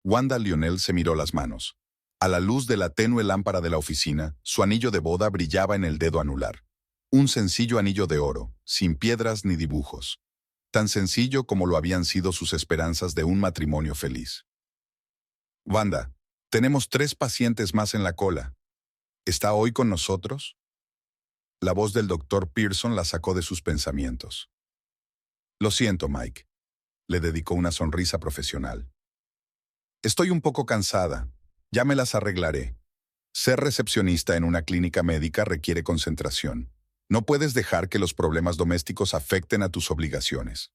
Wanda Lionel se miró las manos. A la luz de la tenue lámpara de la oficina, su anillo de boda brillaba en el dedo anular. Un sencillo anillo de oro, sin piedras ni dibujos. Tan sencillo como lo habían sido sus esperanzas de un matrimonio feliz. Wanda, tenemos 3 pacientes más en la cola. ¿Está hoy con nosotros? La voz del doctor Pearson la sacó de sus pensamientos. Lo siento, Mike. Le dedicó una sonrisa profesional. Estoy un poco cansada. Ya me las arreglaré. Ser recepcionista en una clínica médica requiere concentración. No puedes dejar que los problemas domésticos afecten a tus obligaciones.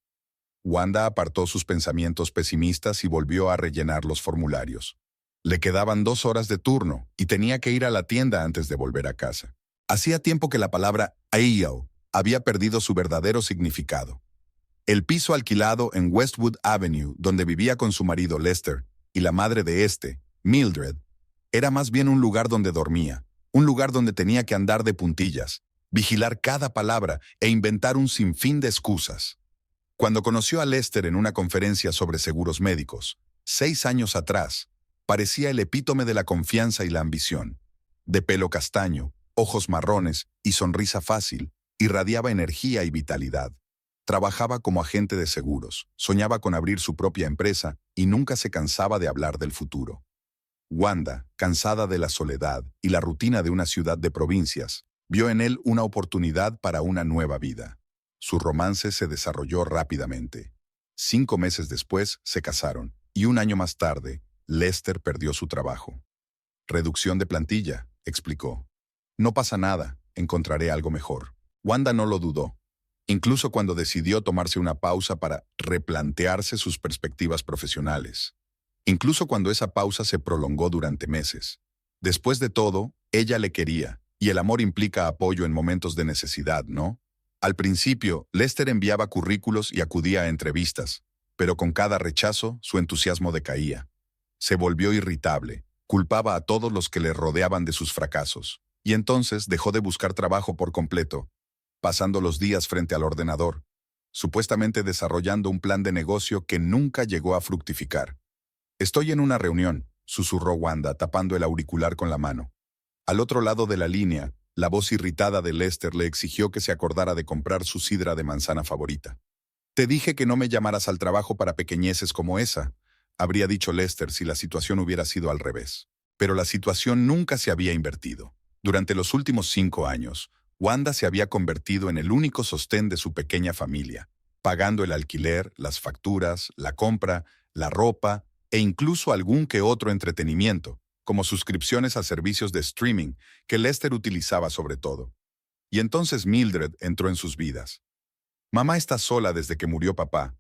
Wanda apartó sus pensamientos pesimistas y volvió a rellenar los formularios. Le quedaban 2 horas de turno y tenía que ir a la tienda antes de volver a casa. Hacía tiempo que la palabra AEO había perdido su verdadero significado. El piso alquilado en Westwood Avenue, donde vivía con su marido Lester y la madre de este, Mildred, era más bien un lugar donde dormía, un lugar donde tenía que andar de puntillas, vigilar cada palabra e inventar un sinfín de excusas. Cuando conoció a Lester en una conferencia sobre seguros médicos, 6 años atrás, parecía el epítome de la confianza y la ambición. De pelo castaño, ojos marrones y sonrisa fácil, irradiaba energía y vitalidad. Trabajaba como agente de seguros, soñaba con abrir su propia empresa y nunca se cansaba de hablar del futuro. Wanda, cansada de la soledad y la rutina de una ciudad de provincias, vio en él una oportunidad para una nueva vida. Su romance se desarrolló rápidamente. 5 meses después se casaron y 1 año más tarde, Lester perdió su trabajo. Reducción de plantilla, explicó. No pasa nada, encontraré algo mejor. Wanda no lo dudó. Incluso cuando decidió tomarse una pausa para replantearse sus perspectivas profesionales. Incluso cuando esa pausa se prolongó durante meses. Después de todo, ella le quería, y el amor implica apoyo en momentos de necesidad, ¿no? Al principio, Lester enviaba currículos y acudía a entrevistas, pero con cada rechazo, su entusiasmo decaía. Se volvió irritable, culpaba a todos los que le rodeaban de sus fracasos, y entonces dejó de buscar trabajo por completo, pasando los días frente al ordenador, supuestamente desarrollando un plan de negocio que nunca llegó a fructificar. Estoy en una reunión, susurró Wanda, tapando el auricular con la mano. Al otro lado de la línea, la voz irritada de Lester le exigió que se acordara de comprar su sidra de manzana favorita. Te dije que no me llamaras al trabajo para pequeñeces como esa, habría dicho Lester si la situación hubiera sido al revés. Pero la situación nunca se había invertido. Durante los últimos 5 años, Wanda se había convertido en el único sostén de su pequeña familia, pagando el alquiler, las facturas, la compra, la ropa e incluso algún que otro entretenimiento, como suscripciones a servicios de streaming que Lester utilizaba sobre todo. Y entonces Mildred entró en sus vidas. Mamá está sola desde que murió papá,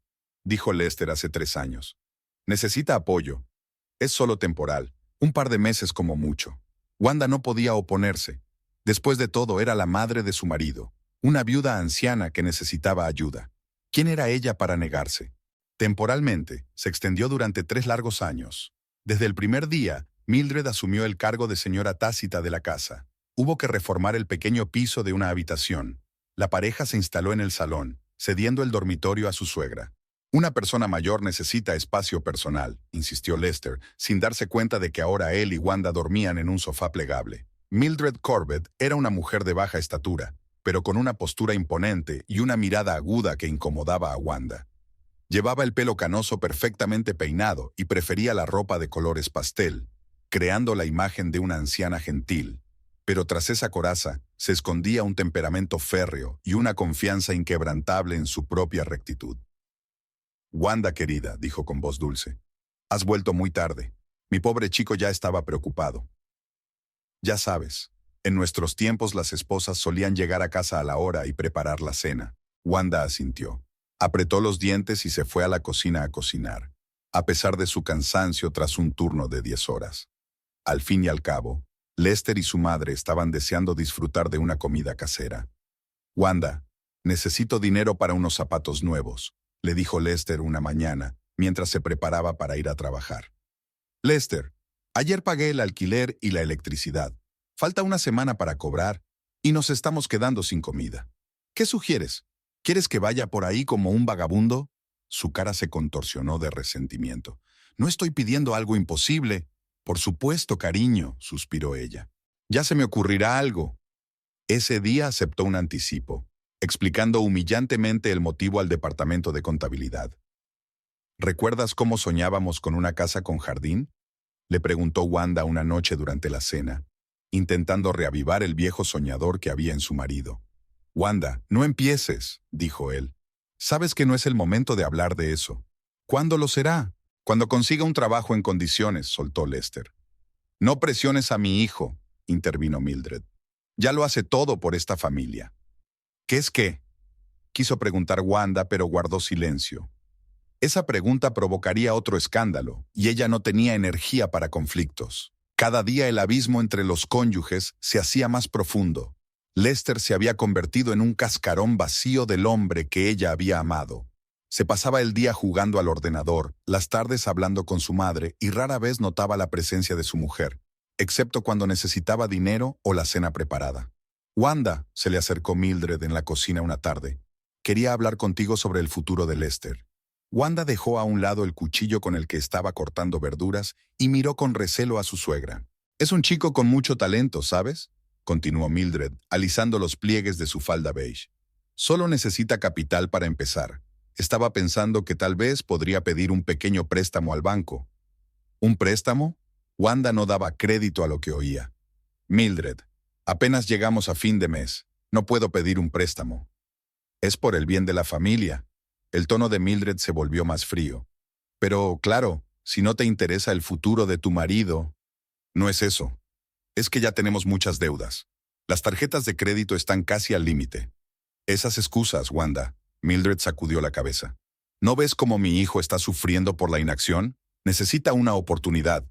dijo Lester hace 3 años. Necesita apoyo. Es solo temporal, un par de meses como mucho. Wanda no podía oponerse. Después de todo, era la madre de su marido, una viuda anciana que necesitaba ayuda. ¿Quién era ella para negarse? Temporalmente, se extendió durante 3 largos años. Desde el primer día, Mildred asumió el cargo de señora tácita de la casa. Hubo que reformar el pequeño piso de una habitación. La pareja se instaló en el salón, cediendo el dormitorio a su suegra. Una persona mayor necesita espacio personal, insistió Lester, sin darse cuenta de que ahora él y Wanda dormían en un sofá plegable. Mildred Corbett era una mujer de baja estatura, pero con una postura imponente y una mirada aguda que incomodaba a Wanda. Llevaba el pelo canoso perfectamente peinado y prefería la ropa de colores pastel, creando la imagen de una anciana gentil. Pero tras esa coraza se escondía un temperamento férreo y una confianza inquebrantable en su propia rectitud. Wanda, querida, dijo con voz dulce, has vuelto muy tarde. Mi pobre chico ya estaba preocupado. Ya sabes, en nuestros tiempos las esposas solían llegar a casa a la hora y preparar la cena. Wanda asintió. Apretó los dientes y se fue a la cocina a cocinar, a pesar de su cansancio tras un turno de 10 horas. Al fin y al cabo, Lester y su madre estaban deseando disfrutar de una comida casera. Wanda, necesito dinero para unos zapatos nuevos, le dijo Lester una mañana, mientras se preparaba para ir a trabajar. Lester, ayer pagué el alquiler y la electricidad. Falta una semana para cobrar y nos estamos quedando sin comida. ¿Qué sugieres? ¿Quieres que vaya por ahí como un vagabundo? Su cara se contorsionó de resentimiento. no estoy pidiendo algo imposible. Por supuesto, cariño, suspiró ella. Ya se me ocurrirá algo. Ese día aceptó un anticipo, explicando humillantemente el motivo al departamento de contabilidad. ¿Recuerdas cómo soñábamos con una casa con jardín? Le preguntó Wanda una noche durante la cena, intentando reavivar el viejo soñador que había en su marido. Wanda, no empieces, dijo él. Sabes que no es el momento de hablar de eso. ¿Cuándo lo será? Cuando consiga un trabajo en condiciones, soltó Lester. No presiones a mi hijo, intervino Mildred. Ya lo hace todo por esta familia. ¿Qué es qué? Quiso preguntar Wanda, pero guardó silencio. Esa pregunta provocaría otro escándalo, y ella no tenía energía para conflictos. Cada día el abismo entre los cónyuges se hacía más profundo. Lester se había convertido en un cascarón vacío del hombre que ella había amado. Se pasaba el día jugando al ordenador, las tardes hablando con su madre y rara vez notaba la presencia de su mujer, excepto cuando necesitaba dinero o la cena preparada. Wanda, se le acercó Mildred en la cocina una tarde. Quería hablar contigo sobre el futuro de Lester. Wanda dejó a un lado el cuchillo con el que estaba cortando verduras y miró con recelo a su suegra. Es un chico con mucho talento, ¿sabes? Continuó Mildred, alisando los pliegues de su falda beige. Solo necesita capital para empezar. Estaba pensando que tal vez podría pedir un pequeño préstamo al banco. ¿Un préstamo? Wanda no daba crédito a lo que oía. Mildred, apenas llegamos a fin de mes. No puedo pedir un préstamo. Es por el bien de la familia. El tono de Mildred se volvió más frío. Pero, claro, si no te interesa el futuro de tu marido... No es eso. Es que ya tenemos muchas deudas. Las tarjetas de crédito están casi al límite. Esas excusas, Wanda. Mildred sacudió la cabeza. ¿No ves cómo mi hijo está sufriendo por la inacción? Necesita una oportunidad.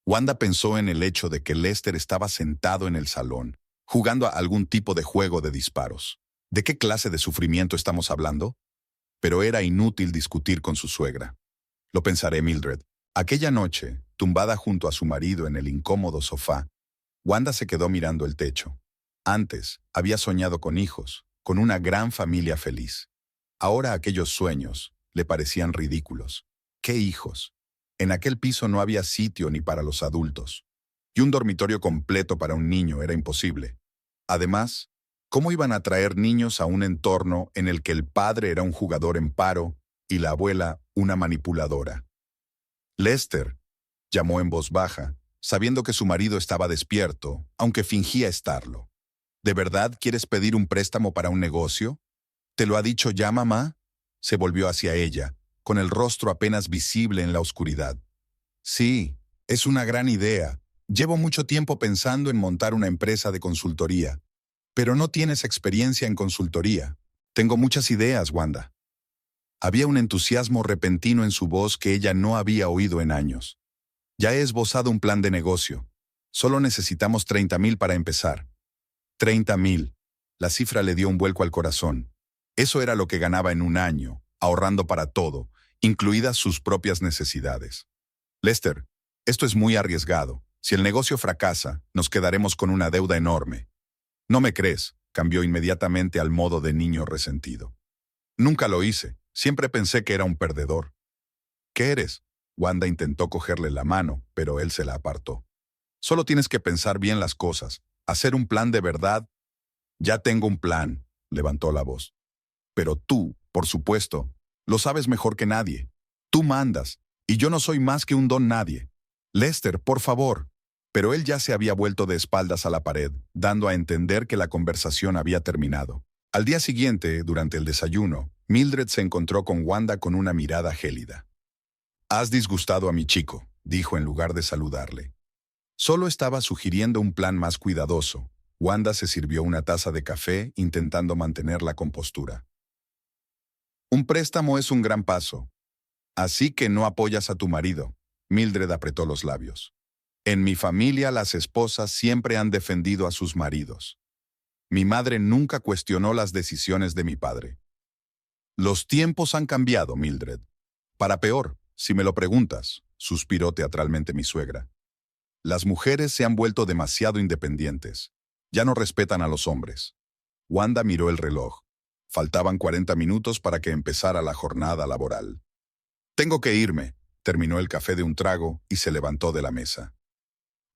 Wanda pensó en el hecho de que Lester estaba sentado en el salón, jugando a algún tipo de juego de disparos. ¿De qué clase de sufrimiento estamos hablando? Pero era inútil discutir con su suegra. Lo pensaré, Mildred. Aquella noche, tumbada junto a su marido en el incómodo sofá, Wanda se quedó mirando el techo. Antes, había soñado con hijos, con una gran familia feliz. Ahora aquellos sueños le parecían ridículos. ¿Qué hijos? En aquel piso no había sitio ni para los adultos. Y un dormitorio completo para un niño era imposible. Además, ¿cómo iban a traer niños a un entorno en el que el padre era un jugador en paro y la abuela una manipuladora? Lester, llamó en voz baja, sabiendo que su marido estaba despierto, aunque fingía estarlo. ¿De verdad quieres pedir un préstamo para un negocio? ¿Te lo ha dicho ya, mamá? Se volvió hacia ella, con el rostro apenas visible en la oscuridad. Sí, es una gran idea. Llevo mucho tiempo pensando en montar una empresa de consultoría. Pero no tienes experiencia en consultoría. Tengo muchas ideas, Wanda. Había un entusiasmo repentino en su voz que ella no había oído en años. Ya he esbozado un plan de negocio. Solo necesitamos 30,000 para empezar. 30,000. La cifra le dio un vuelco al corazón. Eso era lo que ganaba en un año, ahorrando para todo, incluidas sus propias necesidades. Lester, esto es muy arriesgado. Si el negocio fracasa, nos quedaremos con una deuda enorme. No me crees, cambió inmediatamente al modo de niño resentido. Nunca lo hice, siempre pensé que era un perdedor. ¿Qué eres? Wanda intentó cogerle la mano, pero él se la apartó. Solo tienes que pensar bien las cosas, hacer un plan de verdad. Ya tengo un plan, levantó la voz. Pero tú, por supuesto, lo sabes mejor que nadie. Tú mandas, y yo no soy más que un don nadie. Lester, por favor. Pero él ya se había vuelto de espaldas a la pared, dando a entender que la conversación había terminado. Al día siguiente, durante el desayuno, Mildred se encontró con Wanda con una mirada gélida. Has disgustado a mi chico, dijo en lugar de saludarle. Solo estaba sugiriendo un plan más cuidadoso. Wanda se sirvió una taza de café, intentando mantener la compostura. Un préstamo es un gran paso. Así que no apoyas a tu marido. Mildred apretó los labios. En mi familia las esposas siempre han defendido a sus maridos. Mi madre nunca cuestionó las decisiones de mi padre. Los tiempos han cambiado, Mildred. Para peor, si me lo preguntas, suspiró teatralmente mi suegra. Las mujeres se han vuelto demasiado independientes. Ya no respetan a los hombres. Wanda miró el reloj. Faltaban 40 minutos para que empezara la jornada laboral. Tengo que irme. terminó el café de un trago y se levantó de la mesa.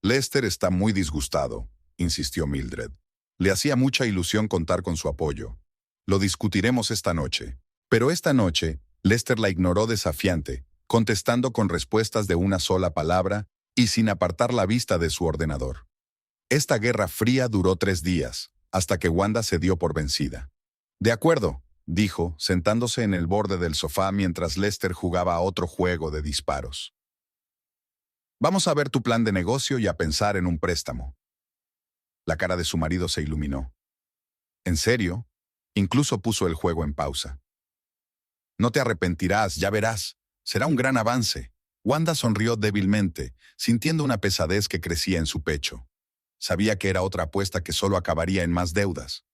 Lester está muy disgustado, insistió Mildred. Le hacía mucha ilusión contar con su apoyo. Lo discutiremos esta noche. Pero esta noche, Lester la ignoró desafiante, contestando con respuestas de una sola palabra y sin apartar la vista de su ordenador. Esta guerra fría duró 3 días, hasta que Wanda se dio por vencida. De acuerdo, dijo, sentándose en el borde del sofá mientras Lester jugaba a otro juego de disparos. Vamos a ver tu plan de negocio y a pensar en un préstamo. La cara de su marido se iluminó. ¿En serio? Incluso puso el juego en pausa. No te arrepentirás, ya verás. Será un gran avance. Wanda sonrió débilmente, sintiendo una pesadez que crecía en su pecho. Sabía que era otra apuesta que solo acabaría en más deudas.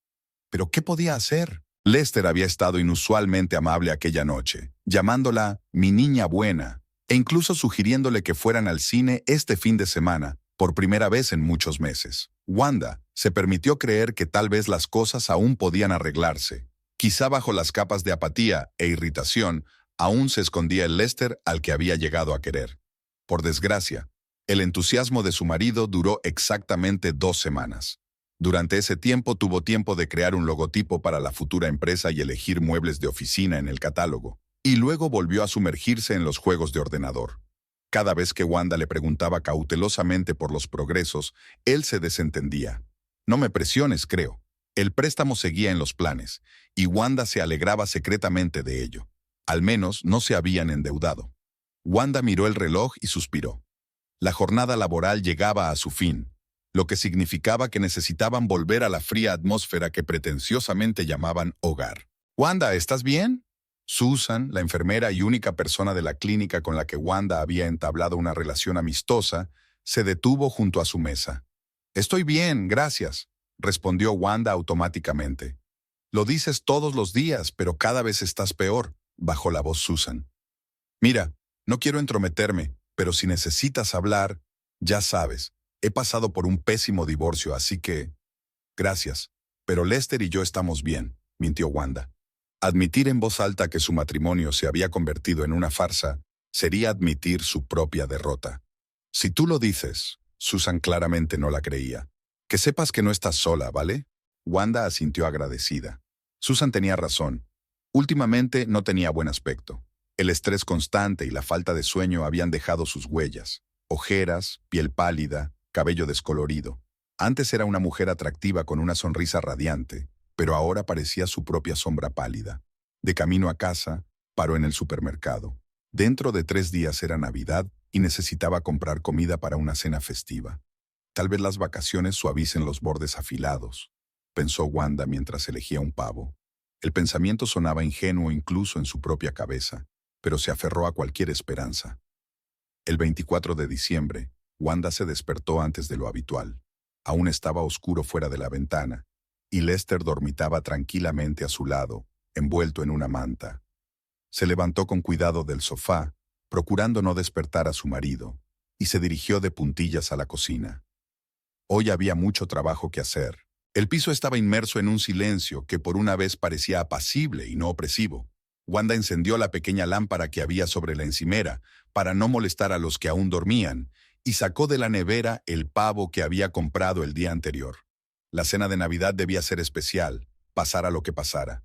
¿Pero qué podía hacer? Lester había estado inusualmente amable aquella noche, llamándola «mi niña buena», e incluso sugiriéndole que fueran al cine este fin de semana, por primera vez en muchos meses. Wanda se permitió creer que tal vez las cosas aún podían arreglarse. Quizá bajo las capas de apatía e irritación, aún se escondía el Lester al que había llegado a querer. Por desgracia, el entusiasmo de su marido duró exactamente 2 semanas. Durante ese tiempo tuvo tiempo de crear un logotipo para la futura empresa y elegir muebles de oficina en el catálogo. Y luego volvió a sumergirse en los juegos de ordenador. Cada vez que Wanda le preguntaba cautelosamente por los progresos, él se desentendía. No me presiones, creo. El préstamo seguía en los planes, y Wanda se alegraba secretamente de ello. Al menos no se habían endeudado. Wanda miró el reloj y suspiró. La jornada laboral llegaba a su fin, lo que significaba que necesitaban volver a la fría atmósfera que pretenciosamente llamaban hogar. «Wanda, ¿estás bien?» Susan, la enfermera y única persona de la clínica con la que Wanda había entablado una relación amistosa, se detuvo junto a su mesa. «Estoy bien, gracias», respondió Wanda automáticamente. «Lo dices todos los días, pero cada vez estás peor», bajó la voz Susan. «Mira, no quiero entrometerme, pero si necesitas hablar, ya sabes, he pasado por un pésimo divorcio, así que...» «Gracias, pero Lester y yo estamos bien», mintió Wanda. Admitir en voz alta que su matrimonio se había convertido en una farsa sería admitir su propia derrota. «Si tú lo dices», Susan claramente no la creía. «Que sepas que no estás sola, ¿vale?» Wanda asintió agradecida. Susan tenía razón. Últimamente no tenía buen aspecto. El estrés constante y la falta de sueño habían dejado sus huellas. Ojeras, piel pálida, cabello descolorido. Antes era una mujer atractiva con una sonrisa radiante, pero ahora parecía su propia sombra pálida. De camino a casa, paró en el supermercado. Dentro de 3 días era Navidad y necesitaba comprar comida para una cena festiva. Tal vez las vacaciones suavicen los bordes afilados, pensó Wanda mientras elegía un pavo. El pensamiento sonaba ingenuo incluso en su propia cabeza, pero se aferró a cualquier esperanza. El 24 de diciembre, Wanda se despertó antes de lo habitual. Aún estaba oscuro fuera de la ventana, y Lester dormitaba tranquilamente a su lado, envuelto en una manta. Se levantó con cuidado del sofá, procurando no despertar a su marido, y se dirigió de puntillas a la cocina. Hoy había mucho trabajo que hacer. El piso estaba inmerso en un silencio que por una vez parecía apacible y no opresivo. Wanda encendió la pequeña lámpara que había sobre la encimera para no molestar a los que aún dormían, y sacó de la nevera el pavo que había comprado el día anterior. La cena de Navidad debía ser especial, pasara lo que pasara.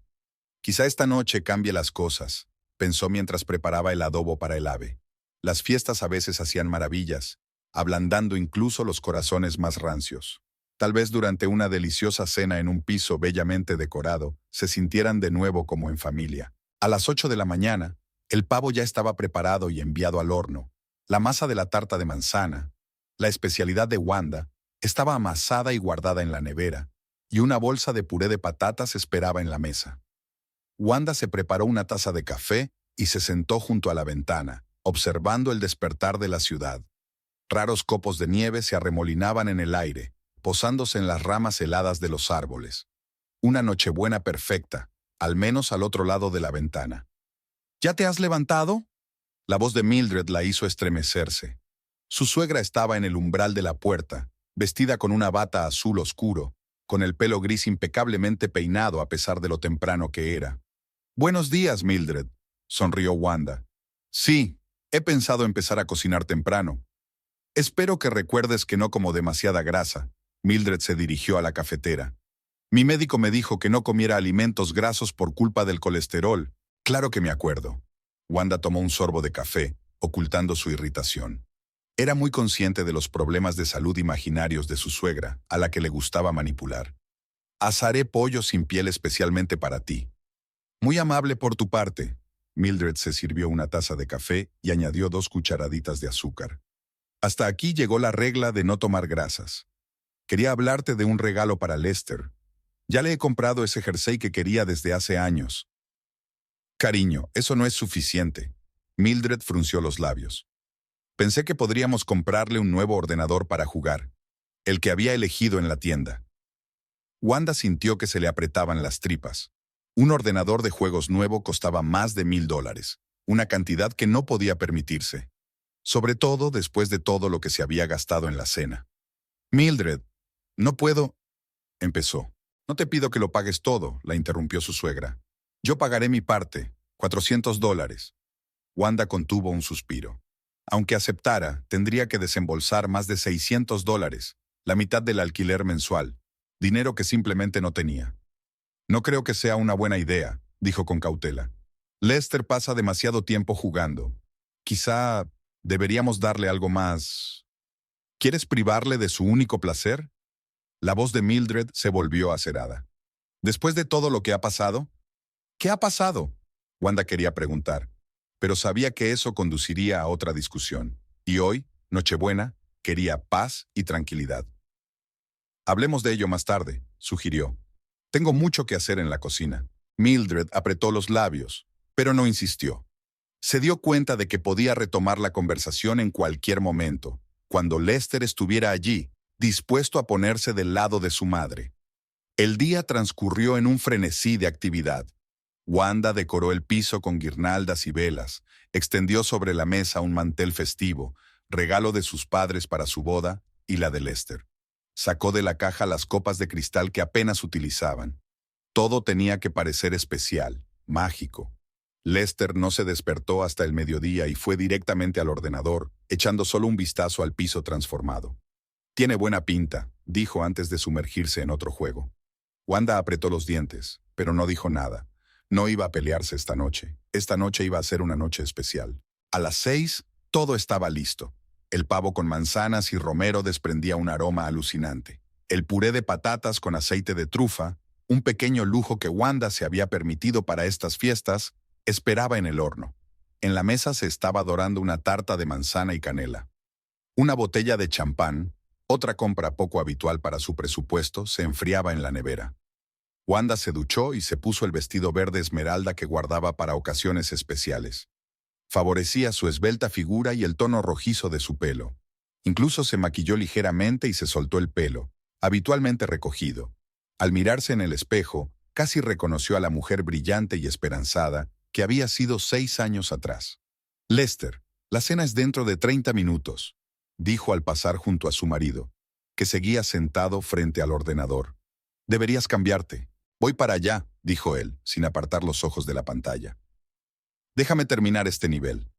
Quizá esta noche cambie las cosas, pensó mientras preparaba el adobo para el ave. Las fiestas a veces hacían maravillas, ablandando incluso los corazones más rancios. Tal vez durante una deliciosa cena en un piso bellamente decorado, se sintieran de nuevo como en familia. A las 8 de la mañana, el pavo ya estaba preparado y enviado al horno. La masa de la tarta de manzana, la especialidad de Wanda, estaba amasada y guardada en la nevera, y una bolsa de puré de patatas esperaba en la mesa. Wanda se preparó una taza de café y se sentó junto a la ventana, observando el despertar de la ciudad. Raros copos de nieve se arremolinaban en el aire, posándose en las ramas heladas de los árboles. Una nochebuena perfecta, al menos al otro lado de la ventana. ¿Ya te has levantado? La voz de Mildred la hizo estremecerse. Su suegra estaba en el umbral de la puerta, vestida con una bata azul oscuro, con el pelo gris impecablemente peinado a pesar de lo temprano que era. «Buenos días, Mildred», sonrió Wanda. «Sí, He pensado empezar a cocinar temprano. Espero que recuerdes que no como demasiada grasa. Mildred se dirigió a la cafetera. Mi médico me dijo que no comiera alimentos grasos por culpa del colesterol. Claro que me acuerdo. Wanda tomó un sorbo de café, ocultando su irritación. Era muy consciente de los problemas de salud imaginarios de su suegra, a la que le gustaba manipular. Asaré pollo sin piel especialmente para ti. Muy amable por tu parte. Mildred se sirvió una taza de café y añadió 2 cucharaditas de azúcar. Hasta aquí llegó la regla de no tomar grasas. Quería hablarte de un regalo para Lester. Ya le he comprado ese jersey que quería desde hace años. Cariño, eso no es suficiente. Mildred frunció los labios. Pensé que podríamos comprarle un nuevo ordenador para jugar, el que había elegido en la tienda. Wanda sintió que se le apretaban las tripas. Un ordenador de juegos nuevo costaba más de $1000, una cantidad que no podía permitirse, sobre todo después de todo lo que se había gastado en la cena. Mildred, no puedo, empezó. No te pido que lo pagues todo, la interrumpió su suegra. Yo pagaré mi parte, $400. Wanda contuvo un suspiro. Aunque aceptara, tendría que desembolsar más de $600, la mitad del alquiler mensual, dinero que simplemente no tenía. No creo que sea una buena idea, dijo con cautela. Lester pasa demasiado tiempo jugando. Quizá deberíamos darle algo más. ¿Quieres privarle de su único placer? La voz de Mildred se volvió acerada. ¿Después de todo lo que ha pasado? ¿Qué ha pasado? Wanda quería preguntar, pero sabía que eso conduciría a otra discusión. Y hoy, Nochebuena, quería paz y tranquilidad. Hablemos de ello más tarde, sugirió. Tengo mucho que hacer en la cocina. Mildred apretó los labios, pero no insistió. Se dio cuenta de que podía retomar la conversación en cualquier momento, cuando Lester estuviera allí, dispuesto a ponerse del lado de su madre. El día transcurrió en un frenesí de actividad. Wanda decoró el piso con guirnaldas y velas, extendió sobre la mesa un mantel festivo, regalo de sus padres para su boda y la de Lester. Sacó de la caja las copas de cristal que apenas utilizaban. Todo tenía que parecer especial, mágico. Lester no se despertó hasta el mediodía y fue directamente al ordenador, echando solo un vistazo al piso transformado. Tiene buena pinta, dijo antes de sumergirse en otro juego. Wanda apretó los dientes, pero no dijo nada. No iba a pelearse esta noche. Esta noche iba a ser una noche especial. A las 6, todo estaba listo. El pavo con manzanas y romero desprendía un aroma alucinante. El puré de patatas con aceite de trufa, un pequeño lujo que Wanda se había permitido para estas fiestas, esperaba en el horno. En la mesa se estaba dorando una tarta de manzana y canela. Una botella de champán, otra compra poco habitual para su presupuesto, se enfriaba en la nevera. Wanda se duchó y se puso el vestido verde esmeralda que guardaba para ocasiones especiales. Favorecía su esbelta figura y el tono rojizo de su pelo. Incluso se maquilló ligeramente y se soltó el pelo, habitualmente recogido. Al mirarse en el espejo, casi reconoció a la mujer brillante y esperanzada que había sido 6 años atrás. Lester, la cena es dentro de 30 minutos, dijo al pasar junto a su marido, que seguía sentado frente al ordenador. Deberías cambiarte. Voy para allá, dijo él, sin apartar los ojos de la pantalla. Déjame terminar este nivel.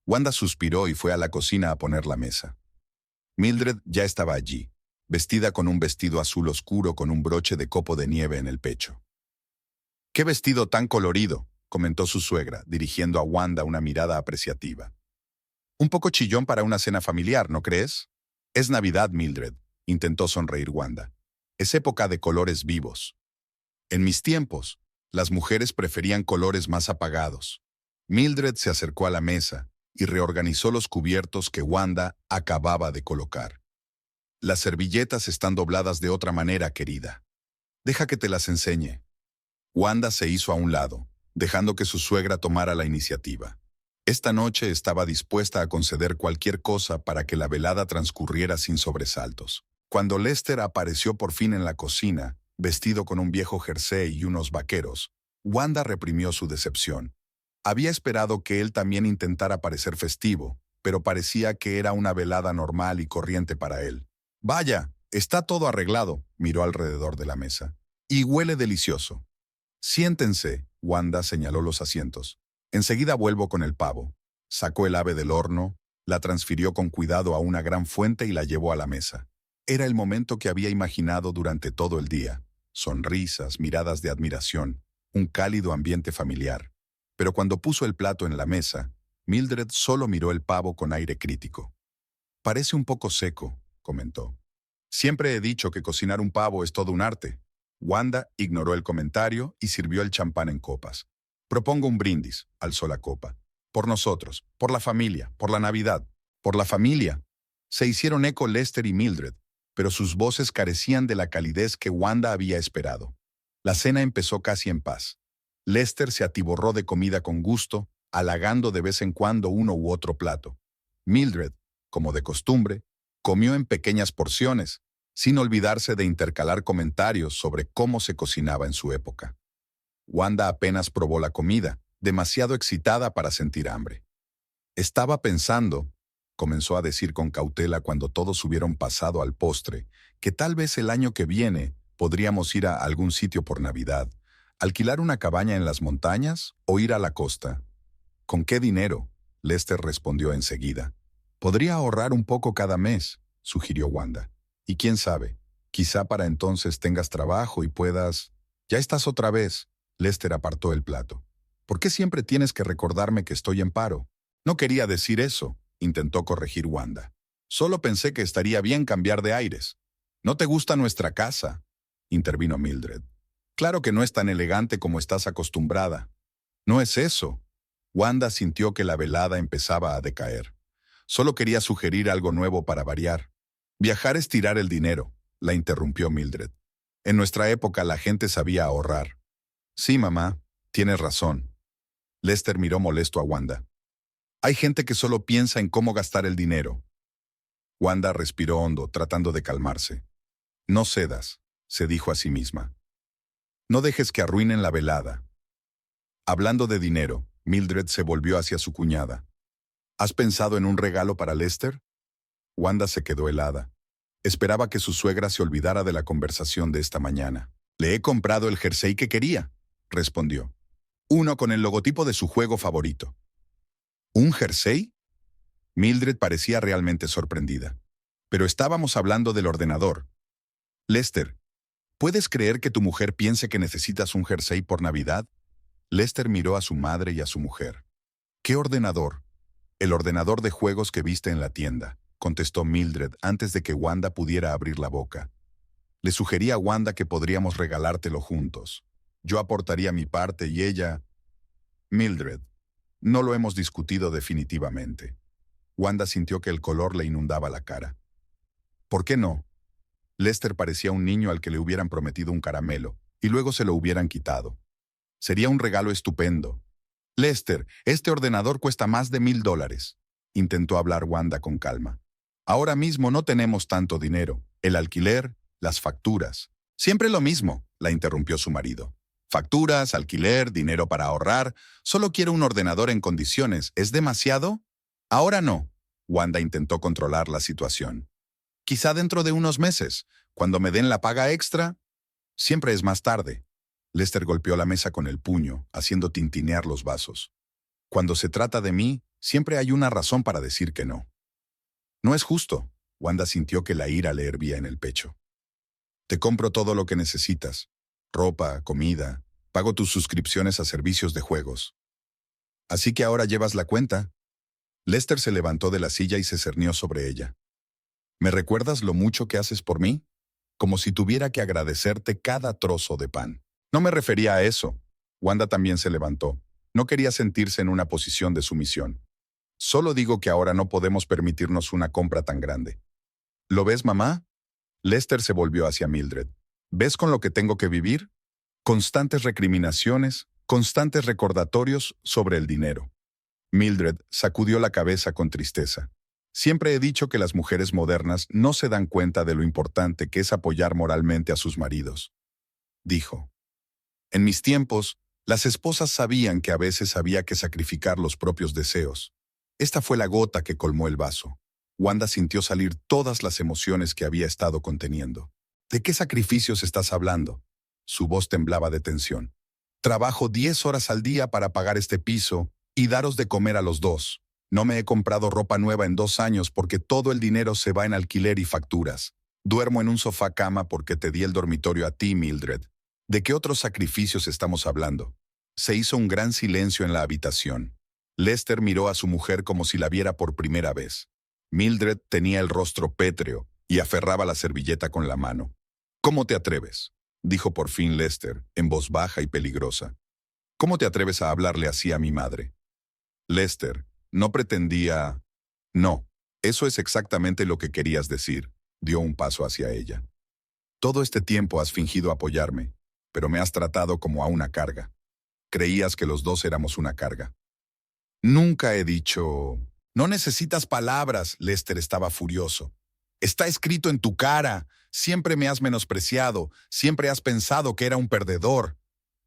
Wanda suspiró y fue a la cocina a poner la mesa. Mildred ya estaba allí, vestida con un vestido azul oscuro con un broche de copo de nieve en el pecho. «¡Qué vestido tan colorido!», comentó su suegra, dirigiendo a Wanda una mirada apreciativa. «Un poco chillón para una cena familiar, ¿no crees?» «Es Navidad, Mildred», intentó sonreír Wanda. «Es época de colores vivos. En mis tiempos, las mujeres preferían colores más apagados». Mildred se acercó a la mesa y reorganizó los cubiertos que Wanda acababa de colocar. «Las servilletas están dobladas de otra manera, querida. Deja que te las enseñe». Wanda se hizo a un lado, dejando que su suegra tomara la iniciativa. Esta noche estaba dispuesta a conceder cualquier cosa para que la velada transcurriera sin sobresaltos. Cuando Lester apareció por fin en la cocina, vestido con un viejo jersey y unos vaqueros, Wanda reprimió su decepción. Había esperado que él también intentara parecer festivo, pero parecía que era una velada normal y corriente para él. «Vaya, está todo arreglado», miró alrededor de la mesa. «Y huele delicioso». «Siéntense», Wanda señaló los asientos. «Enseguida vuelvo con el pavo». Sacó el ave del horno, la transfirió con cuidado a una gran fuente y la llevó a la mesa. Era el momento que había imaginado durante todo el día. Sonrisas, miradas de admiración, un cálido ambiente familiar. Pero cuando puso el plato en la mesa, Mildred solo miró el pavo con aire crítico. «Parece un poco seco», comentó. «Siempre he dicho que cocinar un pavo es todo un arte». Wanda ignoró el comentario y sirvió el champán en copas. «Propongo un brindis», alzó la copa. «Por nosotros, por la familia, por la Navidad, por la familia». Se hicieron eco Lester y Mildred, pero sus voces carecían de la calidez que Wanda había esperado. La cena empezó casi en paz. Lester se atiborró de comida con gusto, halagando de vez en cuando uno u otro plato. Mildred, como de costumbre, comió en pequeñas porciones, sin olvidarse de intercalar comentarios sobre cómo se cocinaba en su época. Wanda apenas probó la comida, demasiado excitada para sentir hambre. «Estaba pensando», comenzó a decir con cautela cuando todos hubieron pasado al postre, «que tal vez el año que viene podríamos ir a algún sitio por Navidad, alquilar una cabaña en las montañas o ir a la costa». «¿Con qué dinero?», Lester respondió enseguida. «Podría ahorrar un poco cada mes», sugirió Wanda. «Y quién sabe, quizá para entonces tengas trabajo y puedas...». «Ya estás otra vez», Lester apartó el plato. «¿Por qué siempre tienes que recordarme que estoy en paro?». «No quería decir eso», intentó corregir Wanda. «Solo pensé que estaría bien cambiar de aires». «¿No te gusta nuestra casa?», intervino Mildred. «Claro que no es tan elegante como estás acostumbrada». «No es eso». Wanda sintió que la velada empezaba a decaer. Solo quería sugerir algo nuevo para variar. «Viajar es tirar el dinero», la interrumpió Mildred. «En nuestra época la gente sabía ahorrar». «Sí, mamá, tienes razón». Lester miró molesto a Wanda. «Hay gente que solo piensa en cómo gastar el dinero». Wanda respiró hondo, tratando de calmarse. «No cedas», se dijo a sí misma. «No dejes que arruinen la velada». Hablando de dinero, Mildred se volvió hacia su cuñada. «¿Has pensado en un regalo para Lester?». Wanda se quedó helada. Esperaba que su suegra se olvidara de la conversación de esta mañana. «Le he comprado el jersey que quería», respondió. «Uno con el logotipo de su juego favorito». «¿Un jersey?». Mildred parecía realmente sorprendida. «Pero estábamos hablando del ordenador». «Lester, ¿puedes creer que tu mujer piense que necesitas un jersey por Navidad?». Lester miró a su madre y a su mujer. «¿Qué ordenador?». «El ordenador de juegos que viste en la tienda», contestó Mildred antes de que Wanda pudiera abrir la boca. «Le sugerí a Wanda que podríamos regalártelo juntos. Yo aportaría mi parte y ella...». «Mildred, no lo hemos discutido definitivamente». Wanda sintió que el color le inundaba la cara. «¿Por qué no?». Lester parecía un niño al que le hubieran prometido un caramelo y luego se lo hubieran quitado. «Sería un regalo estupendo». «Lester, este ordenador cuesta más de $1000», intentó hablar Wanda con calma. «Ahora mismo no tenemos tanto dinero. El alquiler, las facturas». «Siempre lo mismo», la interrumpió su marido. «Facturas, alquiler, dinero para ahorrar. Solo quiero un ordenador en condiciones. ¿Es demasiado?». «Ahora no», Wanda intentó controlar la situación. «Quizá dentro de unos meses, cuando me den la paga extra». «Siempre es más tarde». Lester golpeó la mesa con el puño, haciendo tintinear los vasos. «Cuando se trata de mí, siempre hay una razón para decir que no». «No es justo», Wanda sintió que la ira le hervía en el pecho. «Te compro todo lo que necesitas. Ropa, comida, pago tus suscripciones a servicios de juegos. Así que ahora llevas la cuenta». Lester se levantó de la silla y se cernió sobre ella. «¿Me recuerdas lo mucho que haces por mí? Como si tuviera que agradecerte cada trozo de pan». «No me refería a eso». Wanda también se levantó. No quería sentirse en una posición de sumisión. «Solo digo que ahora no podemos permitirnos una compra tan grande». «¿Lo ves, mamá?». Lester se volvió hacia Mildred. «¿Ves con lo que tengo que vivir?». Constantes recriminaciones, constantes recordatorios sobre el dinero. Mildred sacudió la cabeza con tristeza. «Siempre he dicho que las mujeres modernas no se dan cuenta de lo importante que es apoyar moralmente a sus maridos», dijo. «En mis tiempos, las esposas sabían que a veces había que sacrificar los propios deseos. Esta fue la gota que colmó el vaso». Wanda sintió salir todas las emociones que había estado conteniendo. «¿De qué sacrificios estás hablando?». Su voz temblaba de tensión. «Trabajo 10 horas al día para pagar este piso y daros de comer a los dos». No me he comprado ropa nueva en 2 años porque todo el dinero se va en alquiler y facturas. Duermo en un sofá cama porque te di el dormitorio a ti, Mildred. ¿De qué otros sacrificios estamos hablando? Se hizo un gran silencio en la habitación. Lester miró a su mujer como si la viera por primera vez. Mildred tenía el rostro pétreo y aferraba la servilleta con la mano. «¿Cómo te atreves?», dijo por fin Lester, en voz baja y peligrosa. «¿Cómo te atreves a hablarle así a mi madre?». Lester, no pretendía... «No, eso es exactamente lo que querías decir», dio un paso hacia ella. «Todo este tiempo has fingido apoyarme, pero me has tratado como a una carga. Creías que los dos éramos una carga». «Nunca he dicho...». «No necesitas palabras», Lester estaba furioso. «Está escrito en tu cara. Siempre me has menospreciado. Siempre has pensado que era un perdedor.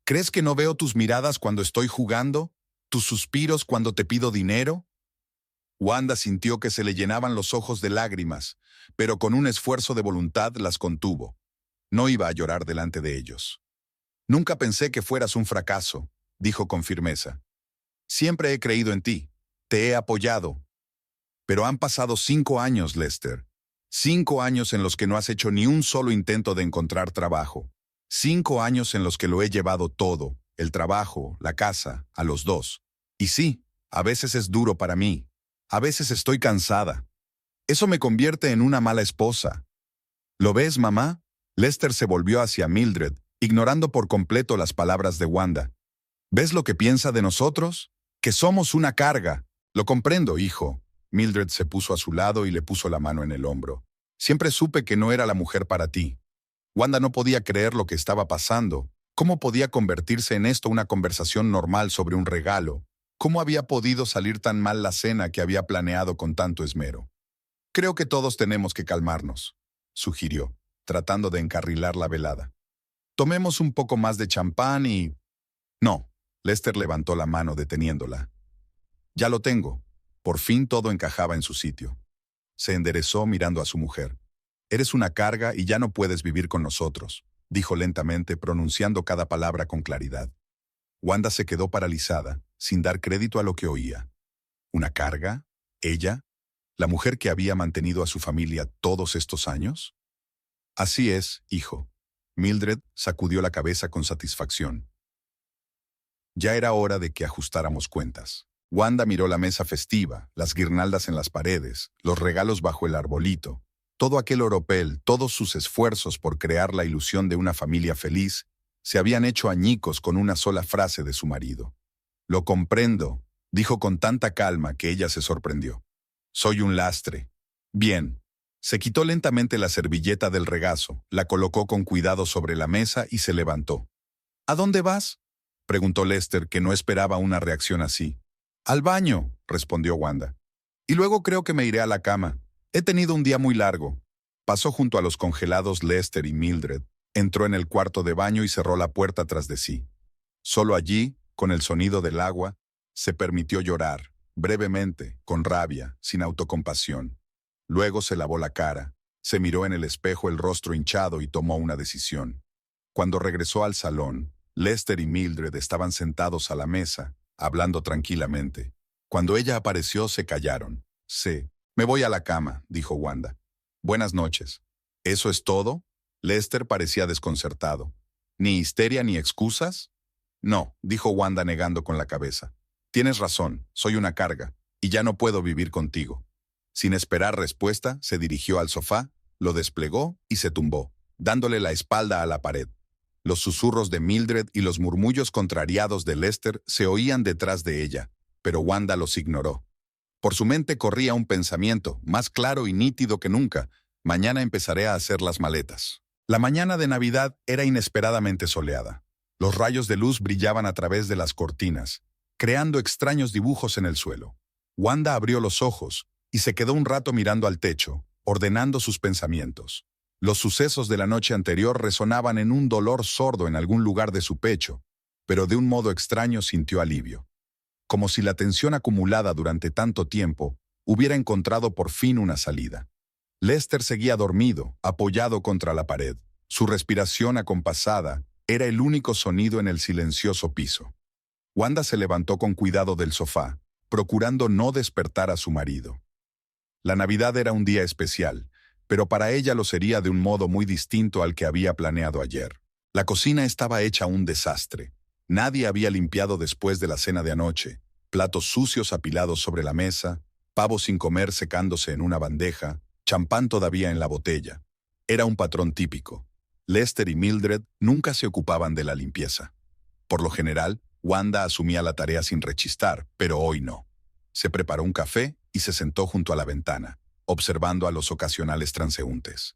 ¿Crees que no veo tus miradas cuando estoy jugando? ¿Tus suspiros cuando te pido dinero?». Wanda sintió que se le llenaban los ojos de lágrimas, pero con un esfuerzo de voluntad las contuvo. No iba a llorar delante de ellos. «Nunca pensé que fueras un fracaso», dijo con firmeza. «Siempre he creído en ti. Te he apoyado. Pero han pasado 5 años, Lester. 5 años en los que no has hecho ni un solo intento de encontrar trabajo. 5 años en los que lo he llevado todo, el trabajo, la casa, a los dos. Y sí, a veces es duro para mí. A veces estoy cansada. Eso me convierte en una mala esposa. ¿Lo ves, mamá?». Lester se volvió hacia Mildred, ignorando por completo las palabras de Wanda. «¿Ves lo que piensa de nosotros? Que somos una carga». «Lo comprendo, hijo». Mildred se puso a su lado y le puso la mano en el hombro. «Siempre supe que no era la mujer para ti». Wanda no podía creer lo que estaba pasando. ¿Cómo podía convertirse en esto una conversación normal sobre un regalo? ¿Cómo había podido salir tan mal la cena que había planeado con tanto esmero? «Creo que todos tenemos que calmarnos», sugirió, tratando de encarrilar la velada. «Tomemos un poco más de champán y...». «No», Lester levantó la mano deteniéndola. «Ya lo tengo». Por fin todo encajaba en su sitio. Se enderezó mirando a su mujer. «Eres una carga y ya no puedes vivir con nosotros», dijo lentamente, pronunciando cada palabra con claridad. Wanda se quedó paralizada, sin dar crédito a lo que oía. ¿Una carga? ¿Ella? ¿La mujer que había mantenido a su familia todos estos años? «Así es, hijo». Mildred sacudió la cabeza con satisfacción. Ya era hora de que ajustáramos cuentas. Wanda miró la mesa festiva, las guirnaldas en las paredes, los regalos bajo el arbolito, todo aquel oropel, todos sus esfuerzos por crear la ilusión de una familia feliz, se habían hecho añicos con una sola frase de su marido. «Lo comprendo», dijo con tanta calma que ella se sorprendió. «Soy un lastre». «Bien». Se quitó lentamente la servilleta del regazo, la colocó con cuidado sobre la mesa y se levantó. «¿A dónde vas?», preguntó Lester, que no esperaba una reacción así. «Al baño», respondió Wanda. «Y luego creo que me iré a la cama. He tenido un día muy largo». Pasó junto a los congelados Lester y Mildred, entró en el cuarto de baño y cerró la puerta tras de sí. Solo allí, con el sonido del agua, se permitió llorar, brevemente, con rabia, sin autocompasión. Luego se lavó la cara, se miró en el espejo el rostro hinchado y tomó una decisión. Cuando regresó al salón, Lester y Mildred estaban sentados a la mesa, hablando tranquilamente. Cuando ella apareció, se callaron. «Sí, me voy a la cama», dijo Wanda. «Buenas noches». «¿Eso es todo?». Lester parecía desconcertado. «¿Ni histeria ni excusas?». «No», dijo Wanda negando con la cabeza. «Tienes razón, soy una carga, y ya no puedo vivir contigo». Sin esperar respuesta, se dirigió al sofá, lo desplegó y se tumbó, dándole la espalda a la pared. Los susurros de Mildred y los murmullos contrariados de Lester se oían detrás de ella, pero Wanda los ignoró. Por su mente corría un pensamiento, más claro y nítido que nunca: mañana empezaré a hacer las maletas. La mañana de Navidad era inesperadamente soleada. Los rayos de luz brillaban a través de las cortinas, creando extraños dibujos en el suelo. Wanda abrió los ojos y se quedó un rato mirando al techo, ordenando sus pensamientos. Los sucesos de la noche anterior resonaban en un dolor sordo en algún lugar de su pecho, pero de un modo extraño sintió alivio. Como si la tensión acumulada durante tanto tiempo hubiera encontrado por fin una salida. Lester seguía dormido, apoyado contra la pared. Su respiración acompasada era el único sonido en el silencioso piso. Wanda se levantó con cuidado del sofá, procurando no despertar a su marido. La Navidad era un día especial, pero para ella lo sería de un modo muy distinto al que había planeado ayer. La cocina estaba hecha un desastre. Nadie había limpiado después de la cena de anoche, platos sucios apilados sobre la mesa, pavo sin comer secándose en una bandeja, champán todavía en la botella. Era un patrón típico. Lester y Mildred nunca se ocupaban de la limpieza. Por lo general, Wanda asumía la tarea sin rechistar, pero hoy no. Se preparó un café y se sentó junto a la ventana, observando a los ocasionales transeúntes.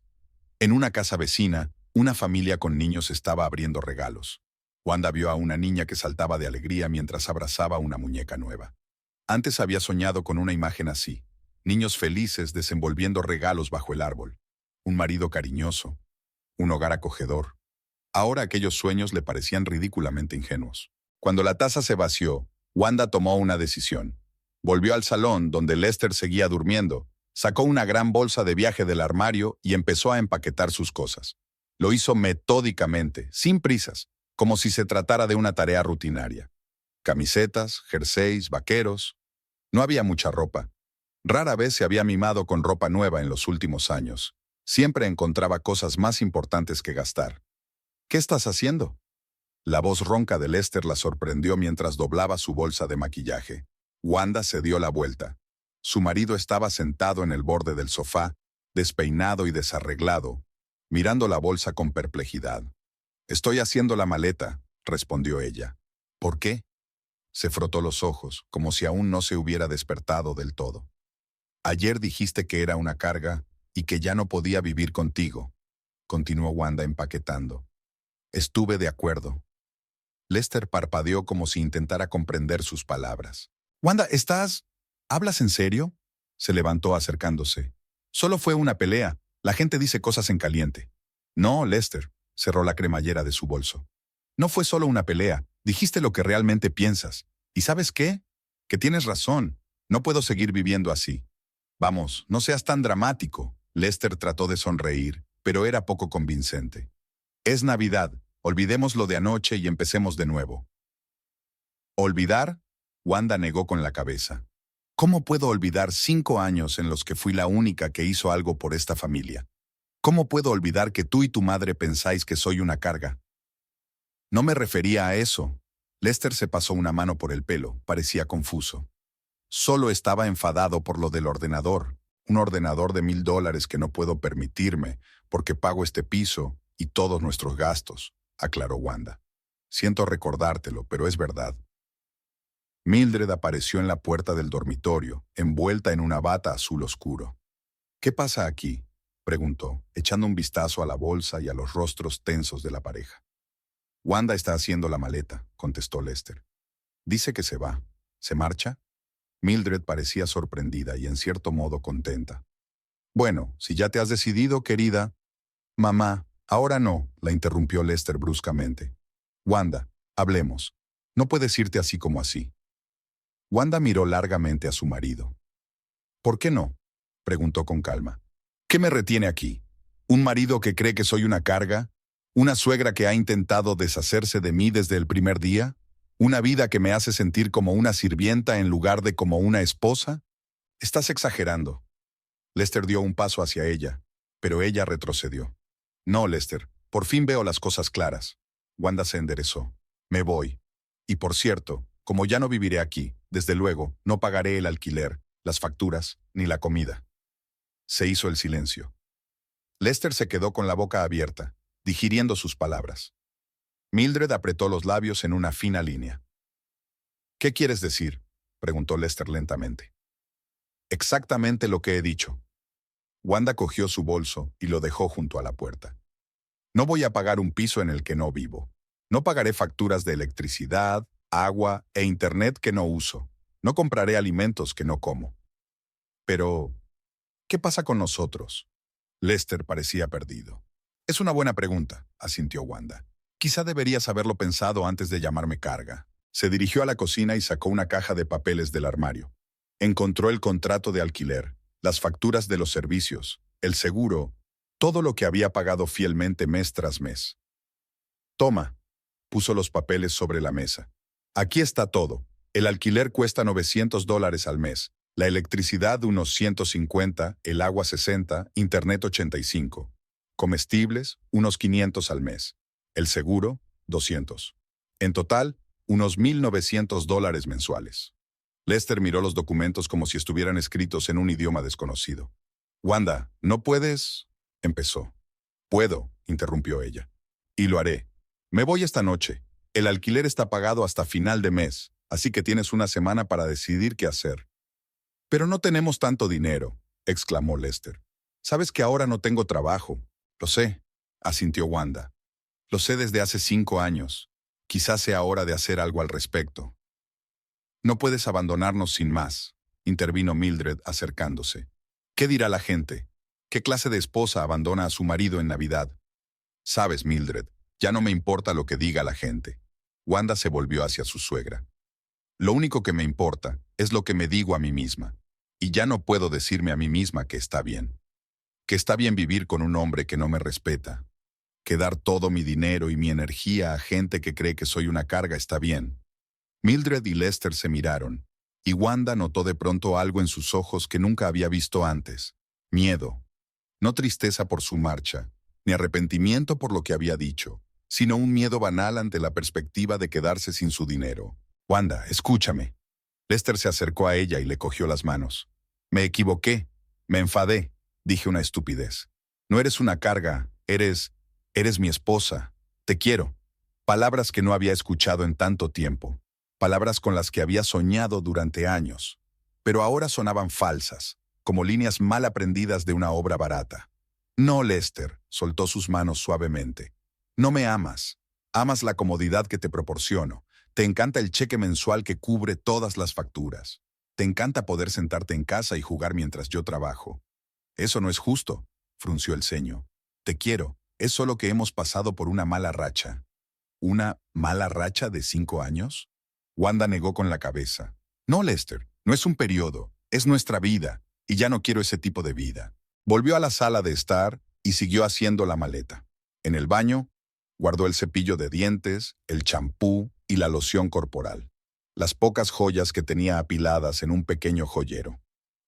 En una casa vecina, una familia con niños estaba abriendo regalos. Wanda vio a una niña que saltaba de alegría mientras abrazaba una muñeca nueva. Antes había soñado con una imagen así, niños felices desenvolviendo regalos bajo el árbol, un marido cariñoso, un hogar acogedor. Ahora aquellos sueños le parecían ridículamente ingenuos. Cuando la taza se vació, Wanda tomó una decisión. Volvió al salón, donde Lester seguía durmiendo, sacó una gran bolsa de viaje del armario y empezó a empaquetar sus cosas. Lo hizo metódicamente, sin prisas, como si se tratara de una tarea rutinaria. Camisetas, jerseys, vaqueros. No había mucha ropa. Rara vez se había mimado con ropa nueva en los últimos años. Siempre encontraba cosas más importantes que gastar. ¿Qué estás haciendo? La voz ronca de Lester la sorprendió mientras doblaba su bolsa de maquillaje. Wanda se dio la vuelta. Su marido estaba sentado en el borde del sofá, despeinado y desarreglado, mirando la bolsa con perplejidad. «Estoy haciendo la maleta», respondió ella. «¿Por qué?» Se frotó los ojos, como si aún no se hubiera despertado del todo. «Ayer dijiste que era una carga y que ya no podía vivir contigo», continuó Wanda empaquetando. «Estuve de acuerdo». Lester parpadeó como si intentara comprender sus palabras. «Wanda, ¿hablas en serio?», se levantó acercándose. «Solo fue una pelea. La gente dice cosas en caliente». «No, Lester», cerró la cremallera de su bolso. «No fue solo una pelea. Dijiste lo que realmente piensas. ¿Y sabes qué? Que tienes razón. No puedo seguir viviendo así». «Vamos, no seas tan dramático». Lester trató de sonreír, pero era poco convincente. «Es Navidad. Olvidemos lo de anoche y empecemos de nuevo». «¿Olvidar?», Wanda negó con la cabeza. «¿Cómo puedo olvidar 5 años en los que fui la única que hizo algo por esta familia? ¿Cómo puedo olvidar que tú y tu madre pensáis que soy una carga?» «No me refería a eso». Lester se pasó una mano por el pelo, parecía confuso. «Solo estaba enfadado por lo del ordenador, un ordenador de $1000 que no puedo permitirme, porque pago este piso y todos nuestros gastos», aclaró Wanda. «Siento recordártelo, pero es verdad». Mildred apareció en la puerta del dormitorio, envuelta en una bata azul oscuro. «¿Qué pasa aquí?», preguntó, echando un vistazo a la bolsa y a los rostros tensos de la pareja. «Wanda está haciendo la maleta», contestó Lester. «Dice que se va. ¿Se marcha?». Mildred parecía sorprendida y en cierto modo contenta. «Bueno, si ya te has decidido, querida». «Mamá, ahora no», la interrumpió Lester bruscamente. «Wanda, hablemos. No puedes irte así como así». Wanda miró largamente a su marido. «¿Por qué no?», preguntó con calma. «¿Qué me retiene aquí? ¿Un marido que cree que soy una carga? ¿Una suegra que ha intentado deshacerse de mí desde el primer día? ¿Una vida que me hace sentir como una sirvienta en lugar de como una esposa? Estás exagerando». Lester dio un paso hacia ella, pero ella retrocedió. «No, Lester, por fin veo las cosas claras». Wanda se enderezó. «Me voy. Y por cierto, como ya no viviré aquí, desde luego, no pagaré el alquiler, las facturas, ni la comida». Se hizo el silencio. Lester se quedó con la boca abierta, digiriendo sus palabras. Mildred apretó los labios en una fina línea. «¿Qué quieres decir?», preguntó Lester lentamente. «Exactamente lo que he dicho». Wanda cogió su bolso y lo dejó junto a la puerta. «No voy a pagar un piso en el que no vivo. No pagaré facturas de electricidad, agua e internet que no uso. No compraré alimentos que no como». «Pero, ¿qué pasa con nosotros?». Lester parecía perdido. «Es una buena pregunta», asintió Wanda. «Quizá deberías haberlo pensado antes de llamarme carga». Se dirigió a la cocina y sacó una caja de papeles del armario. Encontró el contrato de alquiler, las facturas de los servicios, el seguro, todo lo que había pagado fielmente mes tras mes. «Toma», puso los papeles sobre la mesa. «Aquí está todo. El alquiler cuesta $900 al mes, la electricidad unos 150, el agua 60, internet 85. Comestibles, unos 500 al mes. El seguro, 200. En total, unos $1,900 mensuales. Lester miró los documentos como si estuvieran escritos en un idioma desconocido. Wanda, ¿no puedes? Empezó. Puedo, interrumpió ella. Y lo haré. Me voy esta noche. El alquiler está pagado hasta final de mes, así que tienes una semana para decidir qué hacer. Pero no tenemos tanto dinero, exclamó Lester. Sabes que ahora no tengo trabajo. Lo sé, asintió Wanda. Lo sé desde hace 5 años. Quizás sea hora de hacer algo al respecto. No puedes abandonarnos sin más, intervino Mildred acercándose. ¿Qué dirá la gente? ¿Qué clase de esposa abandona a su marido en Navidad? Sabes, Mildred, ya no me importa lo que diga la gente. Wanda se volvió hacia su suegra. Lo único que me importa es lo que me digo a mí misma. Y ya no puedo decirme a mí misma que está bien. Que está bien vivir con un hombre que no me respeta. Que dar todo mi dinero y mi energía a gente que cree que soy una carga está bien. Mildred y Lester se miraron, y Wanda notó de pronto algo en sus ojos que nunca había visto antes. Miedo. No tristeza por su marcha, ni arrepentimiento por lo que había dicho, sino un miedo banal ante la perspectiva de quedarse sin su dinero. Wanda, escúchame. Lester se acercó a ella y le cogió las manos. Me equivoqué, me enfadé, dije una estupidez. No eres una carga, eres mi esposa. Te quiero. Palabras que no había escuchado en tanto tiempo. Palabras con las que había soñado durante años, pero ahora sonaban falsas, como líneas mal aprendidas de una obra barata. No, Lester, soltó sus manos suavemente. No me amas. Amas la comodidad que te proporciono. Te encanta el cheque mensual que cubre todas las facturas. Te encanta poder sentarte en casa y jugar mientras yo trabajo. Eso no es justo, frunció el ceño. Te quiero, es solo que hemos pasado por una mala racha. ¿Una mala racha de 5 años? Wanda negó con la cabeza. No, Lester, no es un periodo, es nuestra vida, y ya no quiero ese tipo de vida. Volvió a la sala de estar y siguió haciendo la maleta. En el baño, guardó el cepillo de dientes, el champú y la loción corporal. Las pocas joyas que tenía apiladas en un pequeño joyero.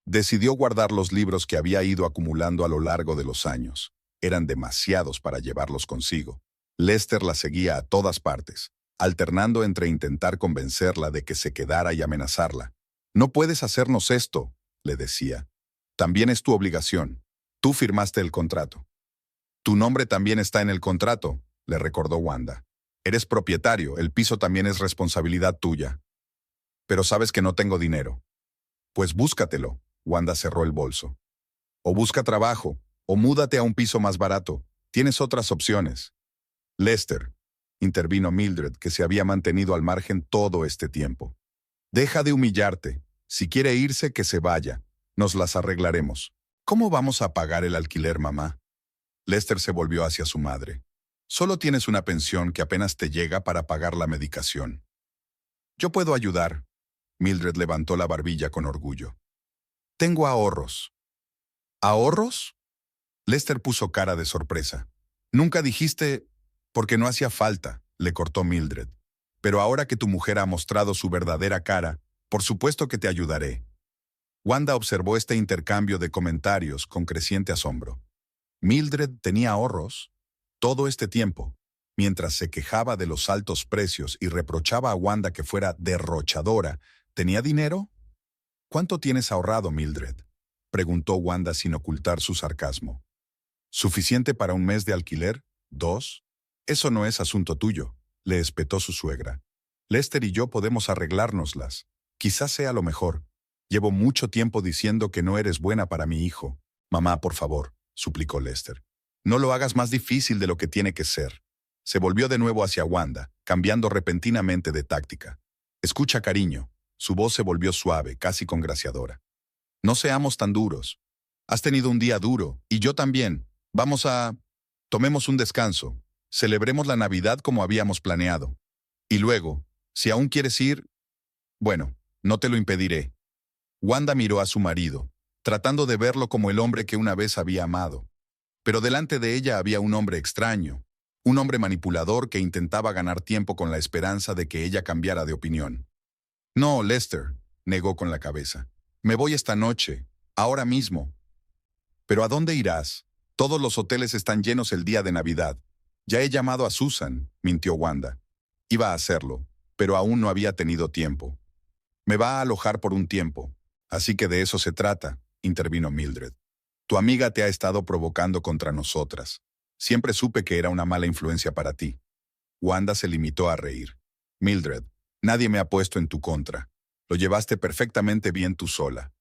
Decidió guardar los libros que había ido acumulando a lo largo de los años. Eran demasiados para llevarlos consigo. Lester la seguía a todas partes, alternando entre intentar convencerla de que se quedara y amenazarla. No puedes hacernos esto, le decía. También es tu obligación. Tú firmaste el contrato. Tu nombre también está en el contrato, le recordó Wanda. Eres propietario, el piso también es responsabilidad tuya. Pero sabes que no tengo dinero. Pues búscatelo, Wanda cerró el bolso. O busca trabajo, o múdate a un piso más barato. Tienes otras opciones. Lester, intervino Mildred, que se había mantenido al margen todo este tiempo. Deja de humillarte. Si quiere irse, que se vaya. Nos las arreglaremos. ¿Cómo vamos a pagar el alquiler, mamá? Lester se volvió hacia su madre. Solo tienes una pensión que apenas te llega para pagar la medicación. Yo puedo ayudar. Mildred levantó la barbilla con orgullo. Tengo ahorros. ¿Ahorros? Lester puso cara de sorpresa. Nunca dijiste... Porque no hacía falta, le cortó Mildred. Pero ahora que tu mujer ha mostrado su verdadera cara, por supuesto que te ayudaré. Wanda observó este intercambio de comentarios con creciente asombro. Mildred tenía ahorros todo este tiempo, mientras se quejaba de los altos precios y reprochaba a Wanda que fuera derrochadora. ¿Tenía dinero? ¿Cuánto tienes ahorrado, Mildred?, preguntó Wanda sin ocultar su sarcasmo. ¿Suficiente para un mes de alquiler? ¿2? Eso no es asunto tuyo, le espetó su suegra. Lester y yo podemos arreglárnoslas. Quizás sea lo mejor. Llevo mucho tiempo diciendo que no eres buena para mi hijo. Mamá, por favor, suplicó Lester. No lo hagas más difícil de lo que tiene que ser. Se volvió de nuevo hacia Wanda, cambiando repentinamente de táctica. Escucha, cariño. Su voz se volvió suave, casi congraciadora. No seamos tan duros. Has tenido un día duro, y yo también. Tomemos un descanso. Celebremos la Navidad como habíamos planeado. Y luego, si aún quieres ir, bueno, no te lo impediré. Wanda miró a su marido, tratando de verlo como el hombre que una vez había amado. Pero delante de ella había un hombre extraño, un hombre manipulador que intentaba ganar tiempo con la esperanza de que ella cambiara de opinión. No, Lester, negó con la cabeza. Me voy esta noche, ahora mismo. ¿Pero a dónde irás? Todos los hoteles están llenos el día de Navidad. Ya he llamado a Susan, mintió Wanda. Iba a hacerlo, pero aún no había tenido tiempo. Me va a alojar por un tiempo. Así que de eso se trata, intervino Mildred. Tu amiga te ha estado provocando contra nosotras. Siempre supe que era una mala influencia para ti. Wanda se limitó a reír. Mildred, nadie me ha puesto en tu contra. Lo llevaste perfectamente bien tú sola.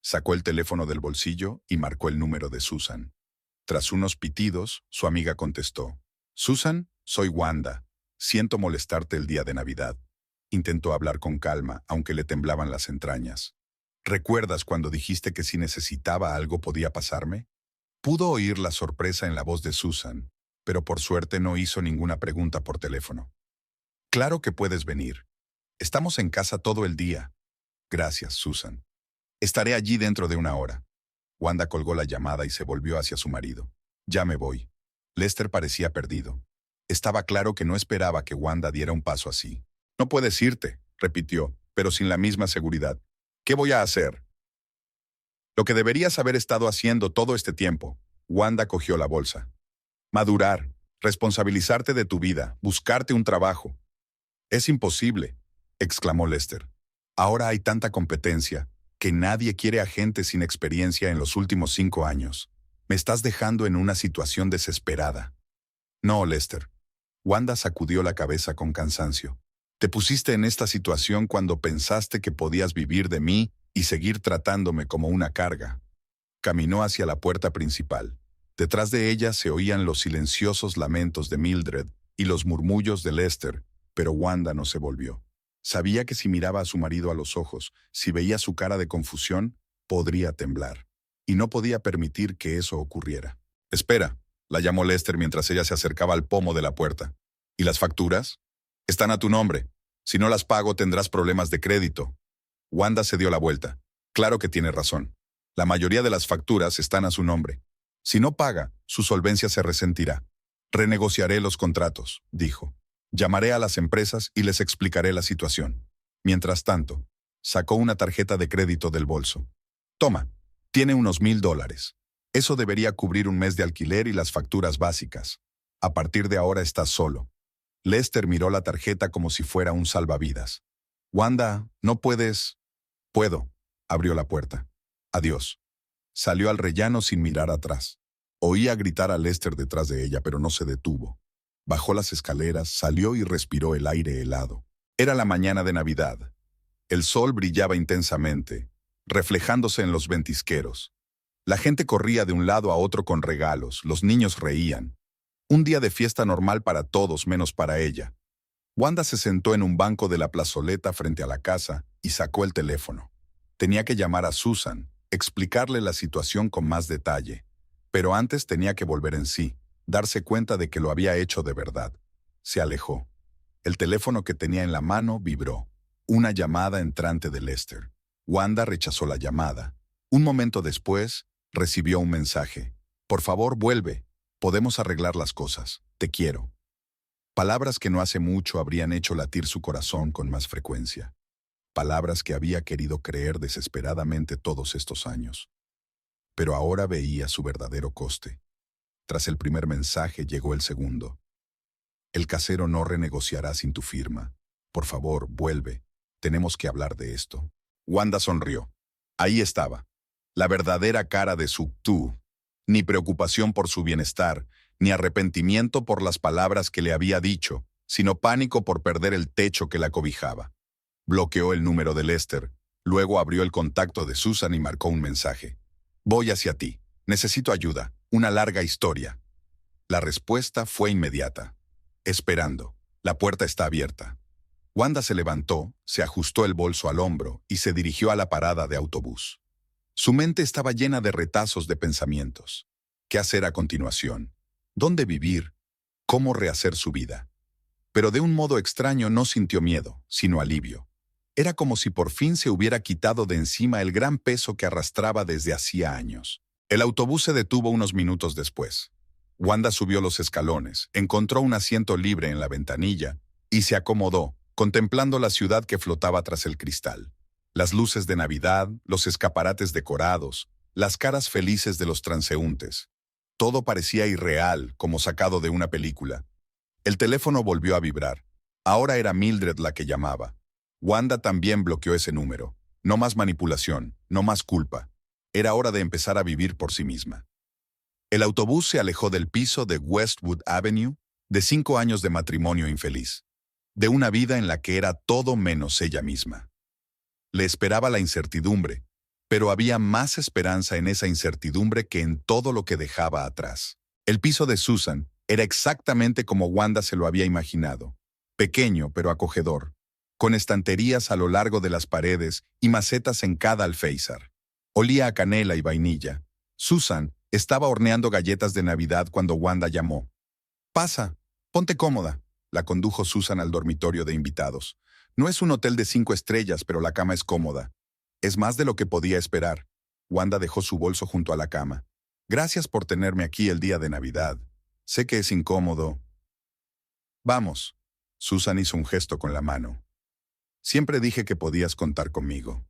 Sacó el teléfono del bolsillo y marcó el número de Susan. Tras unos pitidos, su amiga contestó. Susan, soy Wanda. Siento molestarte el día de Navidad. Intentó hablar con calma, aunque le temblaban las entrañas. ¿Recuerdas cuando dijiste que si necesitaba algo podía pasarme? Pudo oír la sorpresa en la voz de Susan, pero por suerte no hizo ninguna pregunta por teléfono. Claro que puedes venir. Estamos en casa todo el día. Gracias, Susan. Estaré allí dentro de una hora. Wanda colgó la llamada y se volvió hacia su marido. Ya me voy. Lester parecía perdido. Estaba claro que no esperaba que Wanda diera un paso así. No puedes irte, repitió, pero sin la misma seguridad. ¿Qué voy a hacer? Lo que deberías haber estado haciendo todo este tiempo. Wanda cogió la bolsa. Madurar, responsabilizarte de tu vida, buscarte un trabajo. Es imposible, exclamó Lester. Ahora hay tanta competencia que nadie quiere a gente sin experiencia en los últimos 5 años. Me estás dejando en una situación desesperada. No, Lester. Wanda sacudió la cabeza con cansancio. Te pusiste en esta situación cuando pensaste que podías vivir de mí y seguir tratándome como una carga. Caminó hacia la puerta principal. Detrás de ella se oían los silenciosos lamentos de Mildred y los murmullos de Lester, pero Wanda no se volvió. Sabía que si miraba a su marido a los ojos, si veía su cara de confusión, podría temblar. Y no podía permitir que eso ocurriera. Espera, la llamó Lester mientras ella se acercaba al pomo de la puerta. ¿Y las facturas? Están a tu nombre. Si no las pago tendrás problemas de crédito. Wanda se dio la vuelta. Claro que tiene razón. La mayoría de las facturas están a su nombre. Si no paga, su solvencia se resentirá. Renegociaré los contratos, dijo. Llamaré a las empresas y les explicaré la situación. Mientras tanto, sacó una tarjeta de crédito del bolso. Toma, tiene unos $1000. Eso debería cubrir un mes de alquiler y las facturas básicas. A partir de ahora estás solo. Lester miró la tarjeta como si fuera un salvavidas. Wanda, ¿no puedes? Puedo. Abrió la puerta. Adiós. Salió al rellano sin mirar atrás. Oía gritar a Lester detrás de ella, pero no se detuvo. Bajó las escaleras, salió y respiró el aire helado. Era la mañana de Navidad. El sol brillaba intensamente, reflejándose en los ventisqueros. La gente corría de un lado a otro con regalos, los niños reían. Un día de fiesta normal para todos menos para ella. Wanda se sentó en un banco de la plazoleta frente a la casa y sacó el teléfono. Tenía que llamar a Susan, explicarle la situación con más detalle. Pero antes tenía que volver en sí, darse cuenta de que lo había hecho de verdad. Se alejó. El teléfono que tenía en la mano vibró. Una llamada entrante de Lester. Wanda rechazó la llamada. Un momento después, recibió un mensaje. Por favor, vuelve. Podemos arreglar las cosas. Te quiero. Palabras que no hace mucho habrían hecho latir su corazón con más frecuencia. Palabras que había querido creer desesperadamente todos estos años. Pero ahora veía su verdadero coste. Tras el primer mensaje llegó el segundo. El casero no renegociará sin tu firma. Por favor, vuelve. Tenemos que hablar de esto. Wanda sonrió. Ahí estaba. La verdadera cara de su tú. Ni preocupación por su bienestar, ni arrepentimiento por las palabras que le había dicho, sino pánico por perder el techo que la cobijaba. Bloqueó el número de Lester. Luego abrió el contacto de Susan y marcó un mensaje. Voy hacia ti. Necesito ayuda. Una larga historia. La respuesta fue inmediata. Esperando. La puerta está abierta. Wanda se levantó, se ajustó el bolso al hombro y se dirigió a la parada de autobús. Su mente estaba llena de retazos de pensamientos. ¿Qué hacer a continuación? ¿Dónde vivir? ¿Cómo rehacer su vida? Pero de un modo extraño no sintió miedo, sino alivio. Era como si por fin se hubiera quitado de encima el gran peso que arrastraba desde hacía años. El autobús se detuvo unos minutos después. Wanda subió los escalones, encontró un asiento libre en la ventanilla y se acomodó, contemplando la ciudad que flotaba tras el cristal. Las luces de Navidad, los escaparates decorados, las caras felices de los transeúntes. Todo parecía irreal, como sacado de una película. El teléfono volvió a vibrar. Ahora era Mildred la que llamaba. Wanda también bloqueó ese número. No más manipulación, no más culpa. Era hora de empezar a vivir por sí misma. El autobús se alejó del piso de Westwood Avenue, de 5 años de matrimonio infeliz, de una vida en la que era todo menos ella misma. Le esperaba la incertidumbre, pero había más esperanza en esa incertidumbre que en todo lo que dejaba atrás. El piso de Susan era exactamente como Wanda se lo había imaginado, pequeño pero acogedor, con estanterías a lo largo de las paredes y macetas en cada alféizar. Olía a canela y vainilla. Susan estaba horneando galletas de Navidad cuando Wanda llamó. «Pasa, ponte cómoda», la condujo Susan al dormitorio de invitados. No es un hotel de 5 estrellas, pero la cama es cómoda. Es más de lo que podía esperar. Wanda dejó su bolso junto a la cama. «Gracias por tenerme aquí el día de Navidad. Sé que es incómodo». «Vamos». Susan hizo un gesto con la mano. «Siempre dije que podías contar conmigo».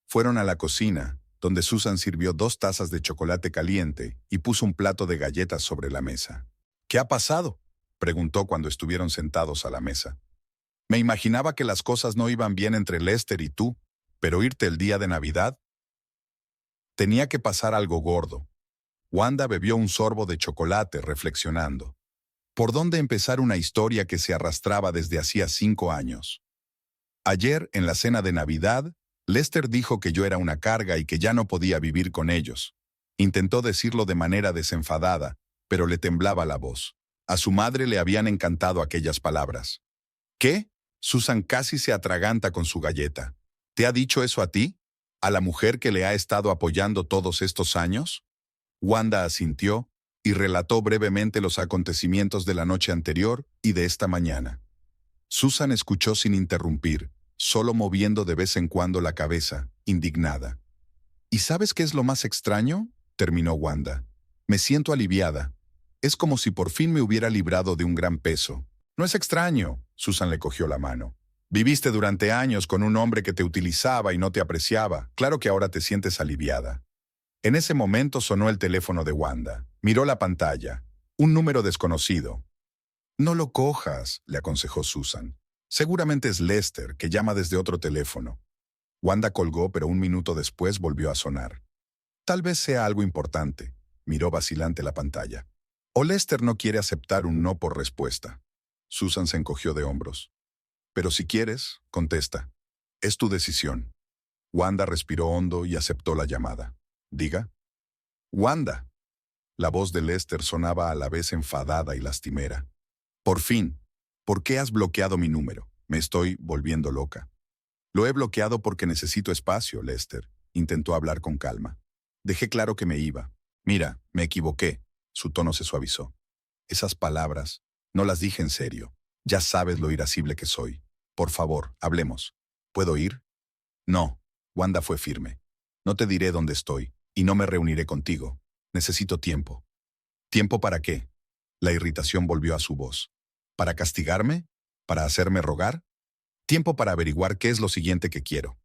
Fueron a la cocina, donde Susan sirvió 2 tazas de chocolate caliente y puso un plato de galletas sobre la mesa. «¿Qué ha pasado?», preguntó cuando estuvieron sentados a la mesa. «Me imaginaba que las cosas no iban bien entre Lester y tú, pero irte el día de Navidad». Tenía que pasar algo gordo. Wanda bebió un sorbo de chocolate reflexionando. ¿Por dónde empezar una historia que se arrastraba desde hacía 5 años? Ayer, en la cena de Navidad, Lester dijo que yo era una carga y que ya no podía vivir con ellos. Intentó decirlo de manera desenfadada, pero le temblaba la voz. A su madre le habían encantado aquellas palabras. ¿Qué? Susan casi se atraganta con su galleta. ¿Te ha dicho eso a ti? ¿A la mujer que le ha estado apoyando todos estos años? Wanda asintió y relató brevemente los acontecimientos de la noche anterior y de esta mañana. Susan escuchó sin interrumpir, solo moviendo de vez en cuando la cabeza, indignada. ¿Y sabes qué es lo más extraño?, terminó Wanda. Me siento aliviada. Es como si por fin me hubiera librado de un gran peso. No es extraño, Susan le cogió la mano. Viviste durante años con un hombre que te utilizaba y no te apreciaba. Claro que ahora te sientes aliviada. En ese momento sonó el teléfono de Wanda. Miró la pantalla. Un número desconocido. No lo cojas, le aconsejó Susan. Seguramente es Lester, que llama desde otro teléfono. Wanda colgó, pero un minuto después volvió a sonar. Tal vez sea algo importante. Miró vacilante la pantalla. O Lester no quiere aceptar un no por respuesta. Susan se encogió de hombros. Pero si quieres, contesta. Es tu decisión. Wanda respiró hondo y aceptó la llamada. Diga. Wanda. La voz de Lester sonaba a la vez enfadada y lastimera. Por fin. ¿Por qué has bloqueado mi número? Me estoy volviendo loca. Lo he bloqueado porque necesito espacio, Lester. Intentó hablar con calma. Dejé claro que me iba. Mira, me equivoqué. Su tono se suavizó. Esas palabras, no las dije en serio. Ya sabes lo irascible que soy. Por favor, hablemos. ¿Puedo ir? No. Wanda fue firme. No te diré dónde estoy, y no me reuniré contigo. Necesito tiempo. ¿Tiempo para qué? La irritación volvió a su voz. ¿Para castigarme? ¿Para hacerme rogar? Tiempo para averiguar qué es lo siguiente que quiero.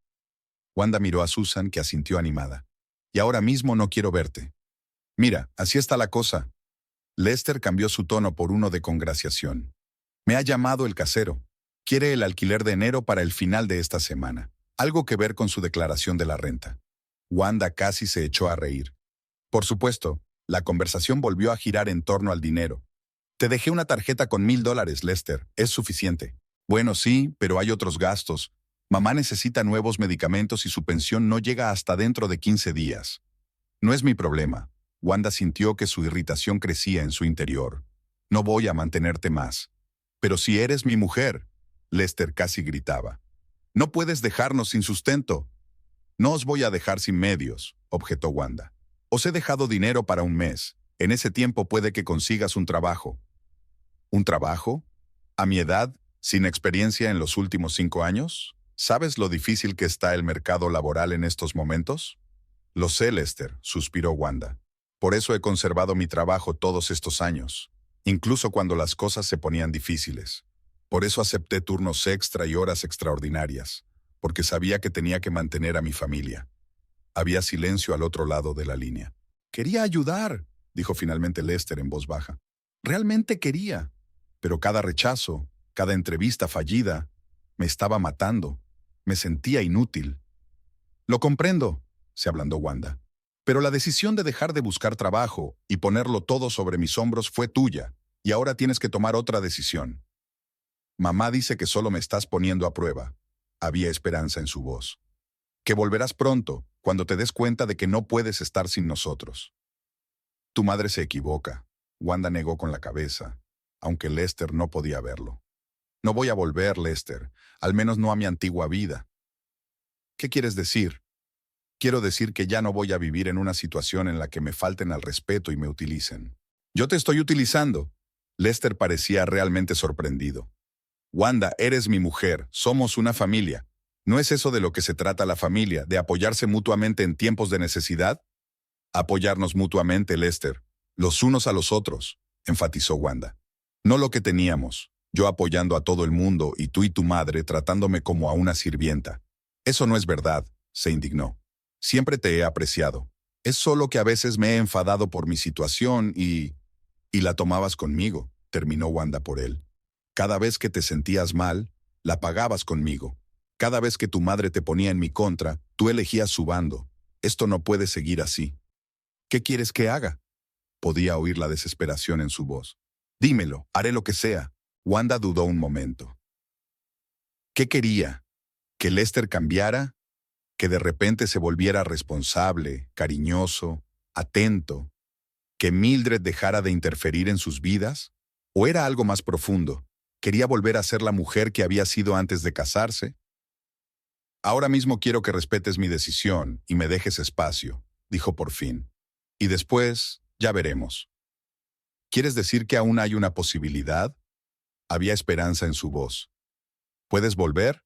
Wanda miró a Susan, que asintió animada. Y ahora mismo no quiero verte. Mira, así está la cosa. Lester cambió su tono por uno de congraciación. Me ha llamado el casero. Quiere el alquiler de enero para el final de esta semana. Algo que ver con su declaración de la renta. Wanda casi se echó a reír. Por supuesto, la conversación volvió a girar en torno al dinero. Te dejé una tarjeta con $1000, Lester. Es suficiente. Bueno, sí, pero hay otros gastos. Mamá necesita nuevos medicamentos y su pensión no llega hasta dentro de 15 días. No es mi problema. Wanda sintió que su irritación crecía en su interior. No voy a mantenerte más. Pero si eres mi mujer, Lester casi gritaba. No puedes dejarnos sin sustento. No os voy a dejar sin medios, objetó Wanda. Os he dejado dinero para un mes. En ese tiempo puede que consigas un trabajo. ¿Un trabajo? ¿A mi edad? ¿Sin experiencia en los últimos 5 años? ¿Sabes lo difícil que está el mercado laboral en estos momentos? Lo sé, Lester, suspiró Wanda. Por eso he conservado mi trabajo todos estos años, incluso cuando las cosas se ponían difíciles. Por eso acepté turnos extra y horas extraordinarias, porque sabía que tenía que mantener a mi familia. Había silencio al otro lado de la línea. Quería ayudar, dijo finalmente Lester en voz baja. Realmente quería, pero cada rechazo, cada entrevista fallida, me estaba matando. Me sentía inútil. Lo comprendo, se ablandó Wanda. Pero la decisión de dejar de buscar trabajo y ponerlo todo sobre mis hombros fue tuya, y ahora tienes que tomar otra decisión. Mamá dice que solo me estás poniendo a prueba. Había esperanza en su voz. Que volverás pronto, cuando te des cuenta de que no puedes estar sin nosotros. Tu madre se equivoca. Wanda negó con la cabeza, aunque Lester no podía verlo. No voy a volver, Lester, al menos no a mi antigua vida. ¿Qué quieres decir? Quiero decir que ya no voy a vivir en una situación en la que me falten al respeto y me utilicen. Yo te estoy utilizando. Lester parecía realmente sorprendido. Wanda, eres mi mujer, somos una familia. ¿No es eso de lo que se trata la familia, de apoyarse mutuamente en tiempos de necesidad? Apoyarnos mutuamente, Lester, los unos a los otros, enfatizó Wanda. No lo que teníamos, yo apoyando a todo el mundo y tú y tu madre tratándome como a una sirvienta. Eso no es verdad, se indignó. Siempre te he apreciado. Es solo que a veces me he enfadado por mi situación y la tomabas conmigo, terminó Wanda por él. Cada vez que te sentías mal, la pagabas conmigo. Cada vez que tu madre te ponía en mi contra, tú elegías su bando. Esto no puede seguir así. ¿Qué quieres que haga? Podía oír la desesperación en su voz. Dímelo, haré lo que sea. Wanda dudó un momento. ¿Qué quería? ¿Que Lester cambiara? ¿Que de repente se volviera responsable, cariñoso, atento? ¿Que Mildred dejara de interferir en sus vidas? ¿O era algo más profundo? ¿Quería volver a ser la mujer que había sido antes de casarse? Ahora mismo quiero que respetes mi decisión y me dejes espacio, dijo por fin. Y después, ya veremos. ¿Quieres decir que aún hay una posibilidad? Había esperanza en su voz. ¿Puedes volver?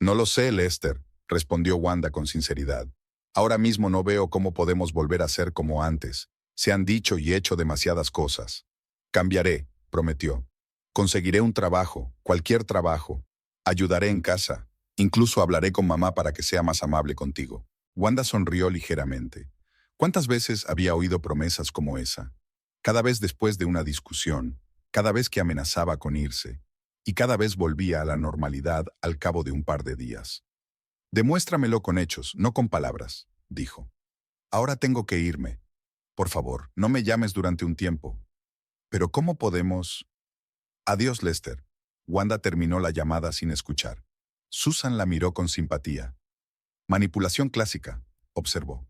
No lo sé, Lester, respondió Wanda con sinceridad. Ahora mismo no veo cómo podemos volver a ser como antes. Se han dicho y hecho demasiadas cosas. Cambiaré, prometió. Conseguiré un trabajo, cualquier trabajo. Ayudaré en casa. Incluso hablaré con mamá para que sea más amable contigo. Wanda sonrió ligeramente. ¿Cuántas veces había oído promesas como esa? Cada vez después de una discusión, cada vez que amenazaba con irse, y cada vez volvía a la normalidad al cabo de un par de días. Demuéstramelo con hechos, no con palabras, dijo. Ahora tengo que irme. Por favor, no me llames durante un tiempo. Pero ¿cómo podemos? Adiós, Lester. Wanda terminó la llamada sin escuchar. Susan la miró con simpatía. Manipulación clásica, observó.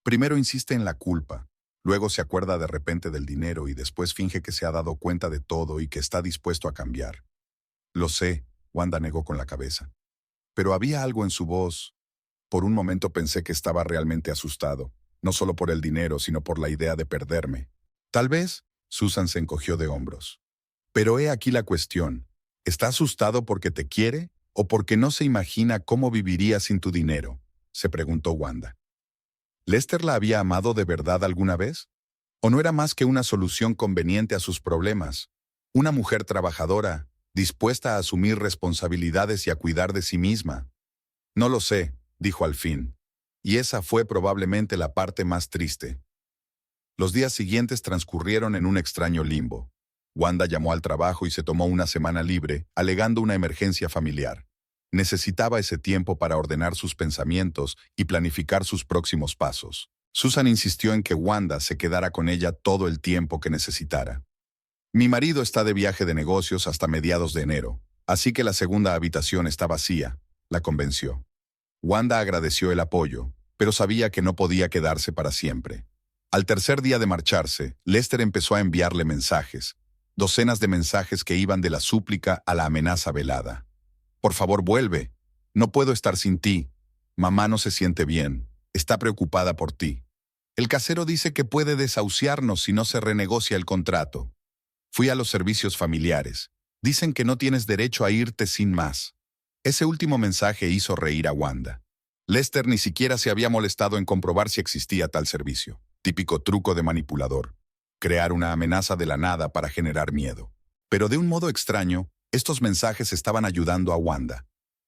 Primero insiste en la culpa, luego se acuerda de repente del dinero y después finge que se ha dado cuenta de todo y que está dispuesto a cambiar. Lo sé, Wanda negó con la cabeza. Pero había algo en su voz. Por un momento pensé que estaba realmente asustado, no solo por el dinero, sino por la idea de perderme. Tal vez, Susan se encogió de hombros. Pero he aquí la cuestión. ¿Está asustado porque te quiere o porque no se imagina cómo viviría sin tu dinero? Se preguntó Wanda. ¿Lester la había amado de verdad alguna vez? ¿O no era más que una solución conveniente a sus problemas? Una mujer trabajadora, dispuesta a asumir responsabilidades y a cuidar de sí misma. No lo sé, dijo al fin. Y esa fue probablemente la parte más triste. Los días siguientes transcurrieron en un extraño limbo. Wanda llamó al trabajo y se tomó una semana libre, alegando una emergencia familiar. Necesitaba ese tiempo para ordenar sus pensamientos y planificar sus próximos pasos. Susan insistió en que Wanda se quedara con ella todo el tiempo que necesitara. Mi marido está de viaje de negocios hasta mediados de enero, así que la segunda habitación está vacía, la convenció. Wanda agradeció el apoyo, pero sabía que no podía quedarse para siempre. Al tercer día de marcharse, Lester empezó a enviarle mensajes, docenas de mensajes que iban de la súplica a la amenaza velada. Por favor, vuelve. No puedo estar sin ti. Mamá no se siente bien. Está preocupada por ti. El casero dice que puede desahuciarnos si no se renegocia el contrato. Fui a los servicios familiares. Dicen que no tienes derecho a irte sin más. Ese último mensaje hizo reír a Wanda. Lester ni siquiera se había molestado en comprobar si existía tal servicio. Típico truco de manipulador. Crear una amenaza de la nada para generar miedo. Pero de un modo extraño, Estos mensajes estaban ayudando a Wanda.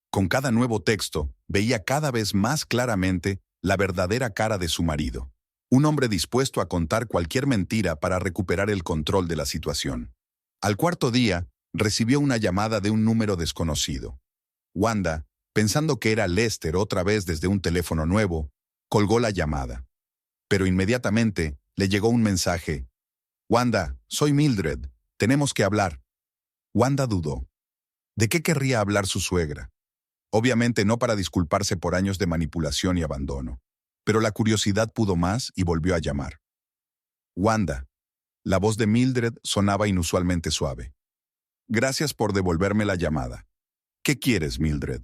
Con cada nuevo texto, veía cada vez más claramente la verdadera cara de su marido. Un hombre dispuesto a contar cualquier mentira para recuperar el control de la situación. Al cuarto día, recibió una llamada de un número desconocido. Wanda, pensando que era Lester otra vez desde un teléfono nuevo, colgó la llamada. Pero inmediatamente le llegó un mensaje. «Wanda, soy Mildred. Tenemos que hablar». Wanda dudó. ¿De qué querría hablar su suegra? Obviamente no para disculparse por años de manipulación y abandono. Pero la curiosidad pudo más y volvió a llamar. «Wanda». La voz de Mildred sonaba inusualmente suave. «Gracias por devolverme la llamada». «¿Qué quieres, Mildred?»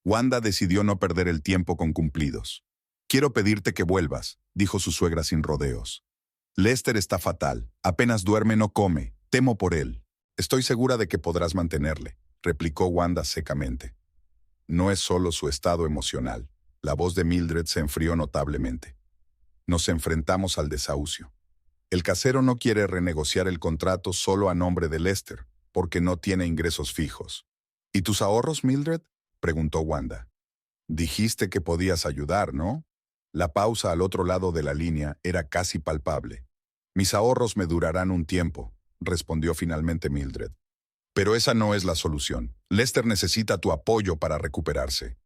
Wanda decidió no perder el tiempo con cumplidos. «Quiero pedirte que vuelvas», dijo su suegra sin rodeos. «Lester está fatal. Apenas duerme, no come. Temo por él». «Estoy segura de que podrás mantenerle», replicó Wanda secamente. «No es solo su estado emocional». La voz de Mildred se enfrió notablemente. «Nos enfrentamos al desahucio. El casero no quiere renegociar el contrato solo a nombre de Lester, porque no tiene ingresos fijos». «¿Y tus ahorros, Mildred?», preguntó Wanda. «Dijiste que podías ayudar, ¿no?». La pausa al otro lado de la línea era casi palpable. «Mis ahorros me durarán un tiempo», respondió finalmente Mildred. «Pero esa no es la solución. Lester necesita tu apoyo para recuperarse».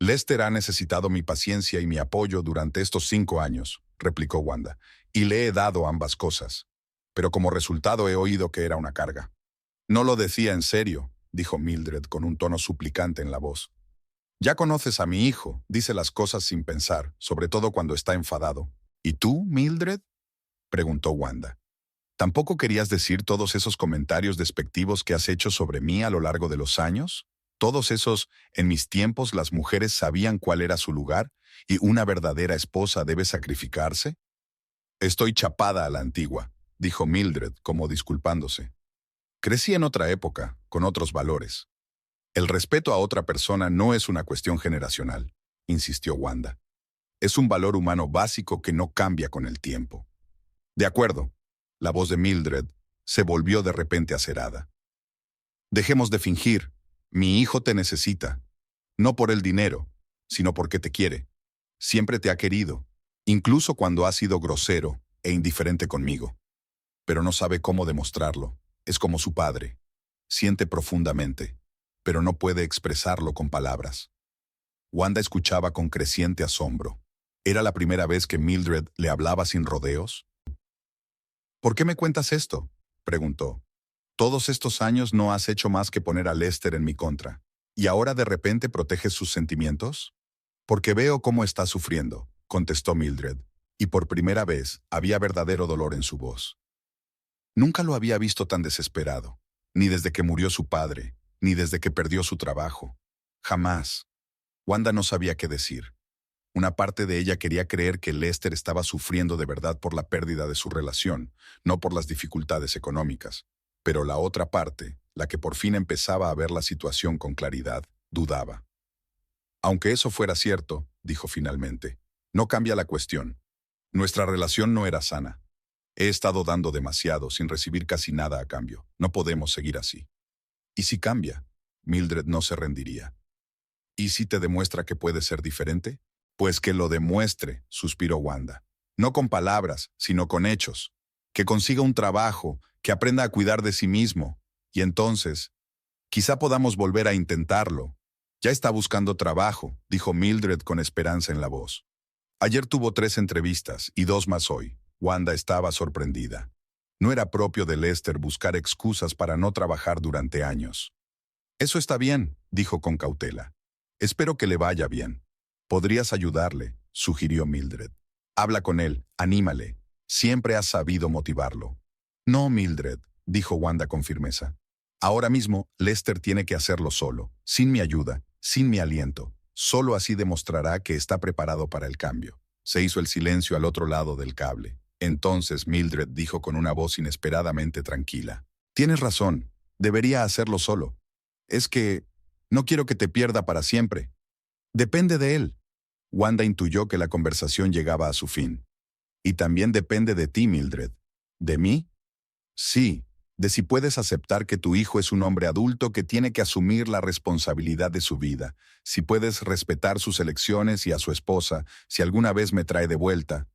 «Lester ha necesitado mi paciencia y mi apoyo durante estos 5 años», replicó Wanda, «y le he dado ambas cosas. Pero como resultado he oído que era una carga». «No lo decía en serio», dijo Mildred con un tono suplicante en la voz. «Ya conoces a mi hijo, dice las cosas sin pensar, sobre todo cuando está enfadado». «¿Y tú, Mildred?», preguntó Wanda. «¿Tampoco querías decir todos esos comentarios despectivos que has hecho sobre mí a lo largo de los años? Todos esos, en mis tiempos las mujeres sabían cuál era su lugar y una verdadera esposa debe sacrificarse». «Estoy chapada a la antigua», dijo Mildred como disculpándose. «Crecí en otra época, con otros valores». «El respeto a otra persona no es una cuestión generacional», insistió Wanda. «Es un valor humano básico que no cambia con el tiempo». «De acuerdo». La voz de Mildred se volvió de repente acerada. «Dejemos de fingir. Mi hijo te necesita. No por el dinero, sino porque te quiere. Siempre te ha querido, incluso cuando ha sido grosero e indiferente conmigo. Pero no sabe cómo demostrarlo. Es como su padre. Siente profundamente, pero no puede expresarlo con palabras». Wanda escuchaba con creciente asombro. ¿Era la primera vez que Mildred le hablaba sin rodeos? «¿Por qué me cuentas esto?», preguntó. «Todos estos años no has hecho más que poner a Lester en mi contra. ¿Y ahora de repente proteges sus sentimientos?». «Porque veo cómo está sufriendo», contestó Mildred, y por primera vez había verdadero dolor en su voz. Nunca lo había visto tan desesperado, ni desde que murió su padre, ni desde que perdió su trabajo. Jamás. Wanda no sabía qué decir. Una parte de ella quería creer que Lester estaba sufriendo de verdad por la pérdida de su relación, no por las dificultades económicas. Pero la otra parte, la que por fin empezaba a ver la situación con claridad, dudaba. «Aunque eso fuera cierto», dijo finalmente, «no cambia la cuestión. Nuestra relación no era sana. He estado dando demasiado sin recibir casi nada a cambio. No podemos seguir así». «¿Y si cambia?». Mildred no se rendiría. «¿Y si te demuestra que puede ser diferente?». «Pues que lo demuestre», suspiró Wanda. «No con palabras, sino con hechos. Que consiga un trabajo, que aprenda a cuidar de sí mismo. Y entonces, quizá podamos volver a intentarlo». «Ya está buscando trabajo», dijo Mildred con esperanza en la voz. «Ayer tuvo 3 entrevistas y 2 más hoy». Wanda estaba sorprendida. No era propio de Lester buscar excusas para no trabajar durante años. «Eso está bien», dijo con cautela. «Espero que le vaya bien». «Podrías ayudarle», sugirió Mildred. «Habla con él, anímale. Siempre has sabido motivarlo». «No, Mildred», dijo Wanda con firmeza. «Ahora mismo, Lester tiene que hacerlo solo, sin mi ayuda, sin mi aliento. Solo así demostrará que está preparado para el cambio». Se hizo el silencio al otro lado del cable. Entonces Mildred dijo con una voz inesperadamente tranquila. «Tienes razón, debería hacerlo solo. Es que no quiero que te pierda para siempre. Depende de él». Wanda intuyó que la conversación llegaba a su fin. «Y también depende de ti, Mildred». «¿De mí?». «Sí, de si puedes aceptar que tu hijo es un hombre adulto que tiene que asumir la responsabilidad de su vida, si puedes respetar sus elecciones y a su esposa, si alguna vez me trae de vuelta.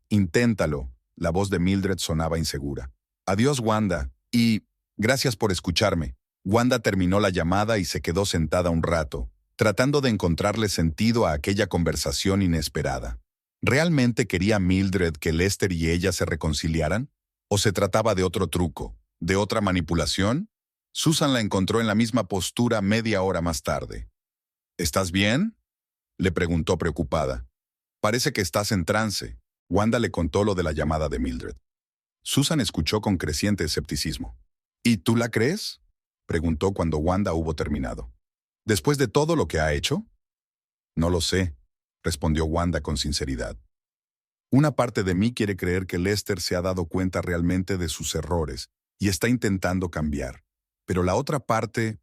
Inténtalo. La voz de Mildred sonaba insegura. Adiós, Wanda, y gracias por escucharme. Wanda terminó la llamada y se quedó sentada un rato, tratando de encontrarle sentido a aquella conversación inesperada. ¿Realmente quería Mildred que Lester y ella se reconciliaran? ¿O se trataba de otro truco, de otra manipulación? Susan la encontró en la misma postura media hora más tarde. ¿Estás bien?, le preguntó preocupada. Parece que estás en trance. Wanda le contó lo de la llamada de Mildred. Susan escuchó con creciente escepticismo. ¿Y tú la crees?, preguntó cuando Wanda hubo terminado. ¿Después de todo lo que ha hecho? No lo sé, respondió Wanda con sinceridad. Una parte de mí quiere creer que Lester se ha dado cuenta realmente de sus errores y está intentando cambiar. Pero la otra parte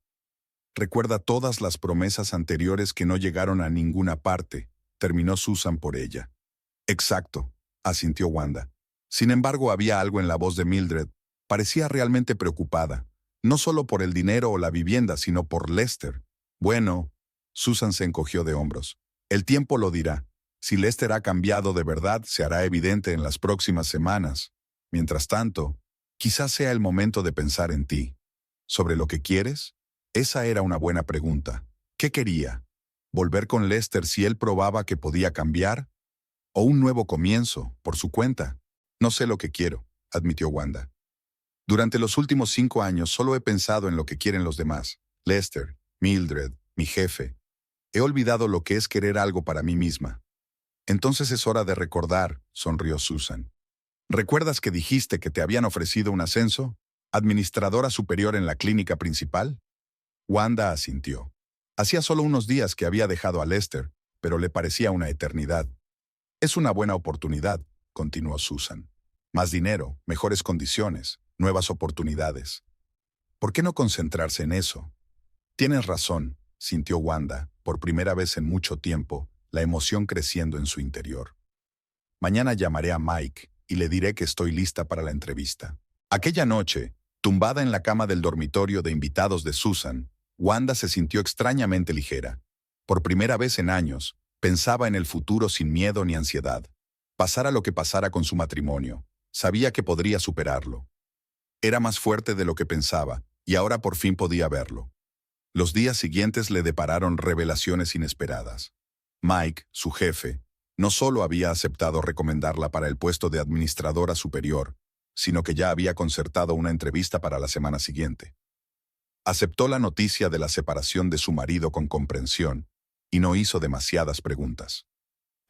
recuerda todas las promesas anteriores que no llegaron a ninguna parte. Terminó Susan por ella. Exacto, asintió Wanda. Sin embargo, había algo en la voz de Mildred. Parecía realmente preocupada, no solo por el dinero o la vivienda, sino por Lester. Bueno, Susan se encogió de hombros. El tiempo lo dirá. Si Lester ha cambiado de verdad, se hará evidente en las próximas semanas. Mientras tanto, quizás sea el momento de pensar en ti. ¿Sobre lo que quieres? Esa era una buena pregunta. ¿Qué quería? ¿Volver con Lester si él probaba que podía cambiar? ¿O un nuevo comienzo, por su cuenta? No sé lo que quiero, admitió Wanda. Durante los últimos 5 años solo he pensado en lo que quieren los demás. Lester, Mildred, mi jefe. He olvidado lo que es querer algo para mí misma. Entonces es hora de recordar, sonrió Susan. ¿Recuerdas que dijiste que te habían ofrecido un ascenso? ¿Administradora superior en la clínica principal? Wanda asintió. Hacía solo unos días que había dejado a Lester, pero le parecía una eternidad. Es una buena oportunidad, continuó Susan. Más dinero, mejores condiciones, nuevas oportunidades. ¿Por qué no concentrarse en eso? Tienes razón, sintió Wanda, por primera vez en mucho tiempo, la emoción creciendo en su interior. Mañana llamaré a Mike y le diré que estoy lista para la entrevista. Aquella noche, tumbada en la cama del dormitorio de invitados de Susan, Wanda se sintió extrañamente ligera. Por primera vez en años, pensaba en el futuro sin miedo ni ansiedad. Pasara lo que pasara con su matrimonio, sabía que podría superarlo. Era más fuerte de lo que pensaba, y ahora por fin podía verlo. Los días siguientes le depararon revelaciones inesperadas. Mike, su jefe, no solo había aceptado recomendarla para el puesto de administradora superior, sino que ya había concertado una entrevista para la semana siguiente. Aceptó la noticia de la separación de su marido con comprensión y no hizo demasiadas preguntas.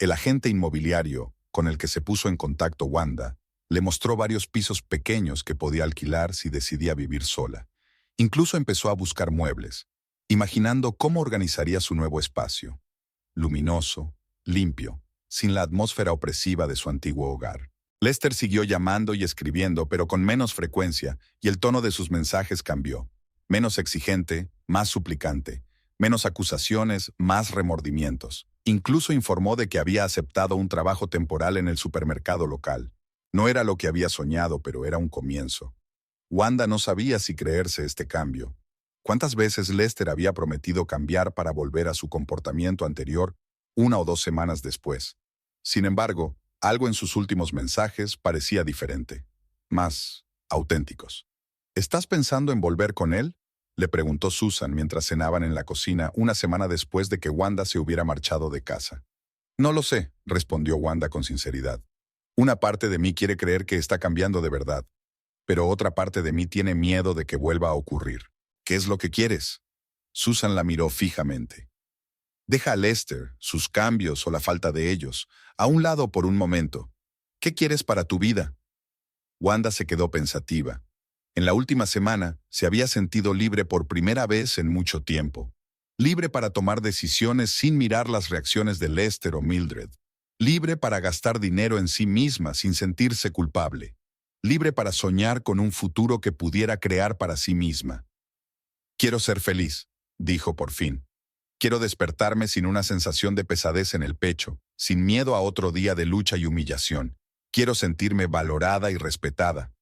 El agente inmobiliario, con el que se puso en contacto Wanda, le mostró varios pisos pequeños que podía alquilar si decidía vivir sola. Incluso empezó a buscar muebles, imaginando cómo organizaría su nuevo espacio. Luminoso, limpio, sin la atmósfera opresiva de su antiguo hogar. Lester siguió llamando y escribiendo, pero con menos frecuencia, y el tono de sus mensajes cambió. Menos exigente, más suplicante. Menos acusaciones, más remordimientos. Incluso informó de que había aceptado un trabajo temporal en el supermercado local. No era lo que había soñado, pero era un comienzo. Wanda no sabía si creerse este cambio. ¿Cuántas veces Lester había prometido cambiar para volver a su comportamiento anterior 1 o 2 semanas después? Sin embargo, algo en sus últimos mensajes parecía diferente, más auténticos. ¿Estás pensando en volver con él?, le preguntó Susan mientras cenaban en la cocina una semana después de que Wanda se hubiera marchado de casa. No lo sé, respondió Wanda con sinceridad. Una parte de mí quiere creer que está cambiando de verdad, pero otra parte de mí tiene miedo de que vuelva a ocurrir. ¿Qué es lo que quieres? Susan la miró fijamente. Deja a Lester, sus cambios o la falta de ellos, a un lado por un momento. ¿Qué quieres para tu vida? Wanda se quedó pensativa. En la última semana se había sentido libre por primera vez en mucho tiempo. Libre para tomar decisiones sin mirar las reacciones de Lester o Mildred. Libre para gastar dinero en sí misma sin sentirse culpable. Libre para soñar con un futuro que pudiera crear para sí misma. Quiero ser feliz, dijo por fin. Quiero despertarme sin una sensación de pesadez en el pecho, sin miedo a otro día de lucha y humillación. Quiero sentirme valorada y respetada.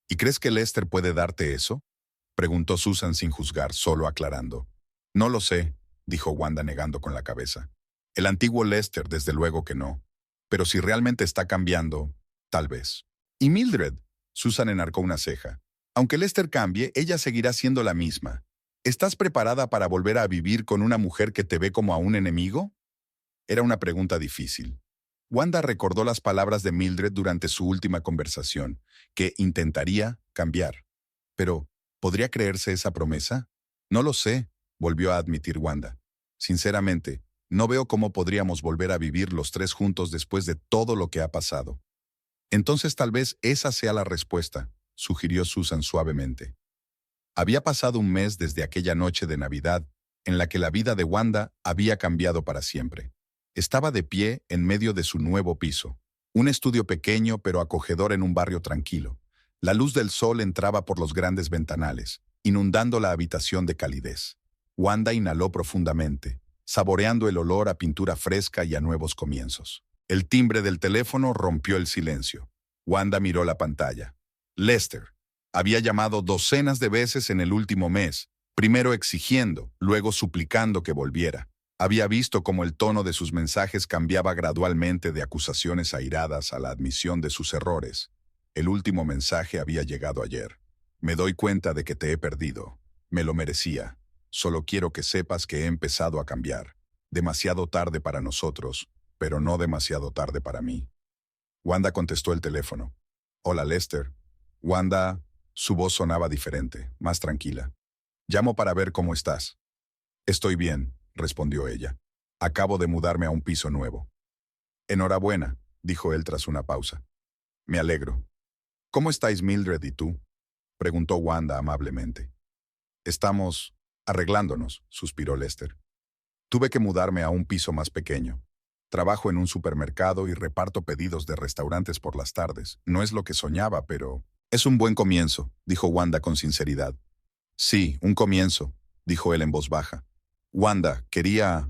¿Y crees que Lester puede darte eso? Preguntó Susan sin juzgar, solo aclarando. No lo sé, dijo Wanda negando con la cabeza. El antiguo Lester, desde luego que no. Pero si realmente está cambiando, tal vez. ¿Y Mildred? Susan enarcó una ceja. Aunque Lester cambie, ella seguirá siendo la misma. ¿Estás preparada para volver a vivir con una mujer que te ve como a un enemigo? Era una pregunta difícil. Wanda recordó las palabras de Mildred durante su última conversación, que intentaría cambiar. Pero, ¿podría creerse esa promesa? No lo sé, volvió a admitir Wanda. Sinceramente, no veo cómo podríamos volver a vivir los tres juntos después de todo lo que ha pasado. Entonces tal vez esa sea la respuesta, sugirió Susan suavemente. Había pasado un mes desde aquella noche de Navidad en la que la vida de Wanda había cambiado para siempre. Estaba de pie en medio de su nuevo piso, un estudio pequeño pero acogedor en un barrio tranquilo. La luz del sol entraba por los grandes ventanales, inundando la habitación de calidez. Wanda inhaló profundamente, saboreando el olor a pintura fresca y a nuevos comienzos. El timbre del teléfono rompió el silencio. Wanda miró la pantalla. Lester. Había llamado docenas de veces en el último mes, primero exigiendo, luego suplicando que volviera. Había visto cómo el tono de sus mensajes cambiaba gradualmente de acusaciones airadas a la admisión de sus errores. El último mensaje había llegado ayer. Me doy cuenta de que te he perdido. Me lo merecía. Solo quiero que sepas que he empezado a cambiar. Demasiado tarde para nosotros, pero no demasiado tarde para mí. Wanda contestó el teléfono. Hola, Lester. Wanda, su voz sonaba diferente, más tranquila. Llamo para ver cómo estás. Estoy bien, respondió ella. Acabo de mudarme a un piso nuevo. Enhorabuena, dijo él tras una pausa. Me alegro. ¿Cómo estáis Mildred y tú? Preguntó Wanda amablemente. Estamos arreglándonos, suspiró Lester. Tuve que mudarme a un piso más pequeño. Trabajo en un supermercado y reparto pedidos de restaurantes por las tardes. No es lo que soñaba, pero es un buen comienzo, dijo Wanda con sinceridad. Sí, un comienzo, dijo él en voz baja. Wanda, quería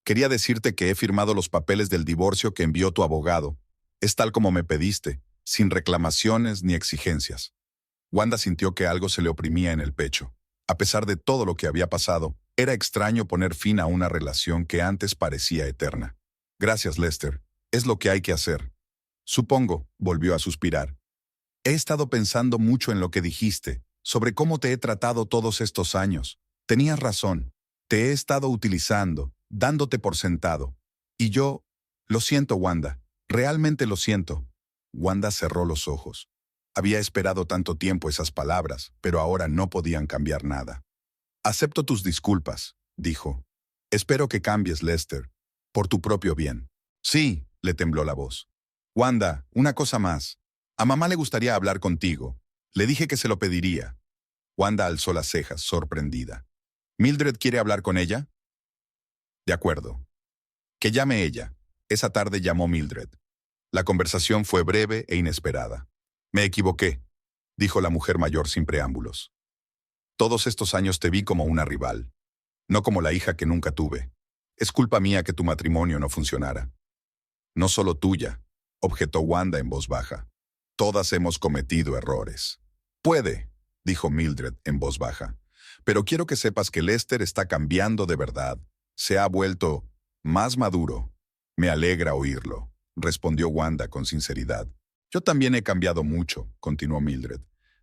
decirte que he firmado los papeles del divorcio que envió tu abogado. Es tal como me pediste, sin reclamaciones ni exigencias. Wanda sintió que algo se le oprimía en el pecho. A pesar de todo lo que había pasado, era extraño poner fin a una relación que antes parecía eterna. Gracias, Lester. Es lo que hay que hacer. Supongo, volvió a suspirar. He estado pensando mucho en lo que dijiste, sobre cómo te he tratado todos estos años. Tenías razón. Te he estado utilizando, dándote por sentado. Y yo, lo siento, Wanda. Realmente lo siento. Wanda cerró los ojos. Había esperado tanto tiempo esas palabras, pero ahora no podían cambiar nada. Acepto tus disculpas, dijo. Espero que cambies, Lester, por tu propio bien. Sí, le tembló la voz. Wanda, una cosa más. A mamá le gustaría hablar contigo. Le dije que se lo pediría. Wanda alzó las cejas, sorprendida. ¿Mildred quiere hablar con ella? De acuerdo. Que llame ella. Esa tarde llamó Mildred. La conversación fue breve e inesperada. Me equivoqué, dijo la mujer mayor sin preámbulos. Todos estos años te vi como una rival, no como la hija que nunca tuve. Es culpa mía que tu matrimonio no funcionara. No solo tuya, objetó Wanda en voz baja. Todas hemos cometido errores. Puede, dijo Mildred en voz baja, pero quiero que sepas que Lester está cambiando de verdad. Se ha vuelto más maduro. Me alegra oírlo, respondió Wanda con sinceridad. Yo también he cambiado mucho, continuó Mildred.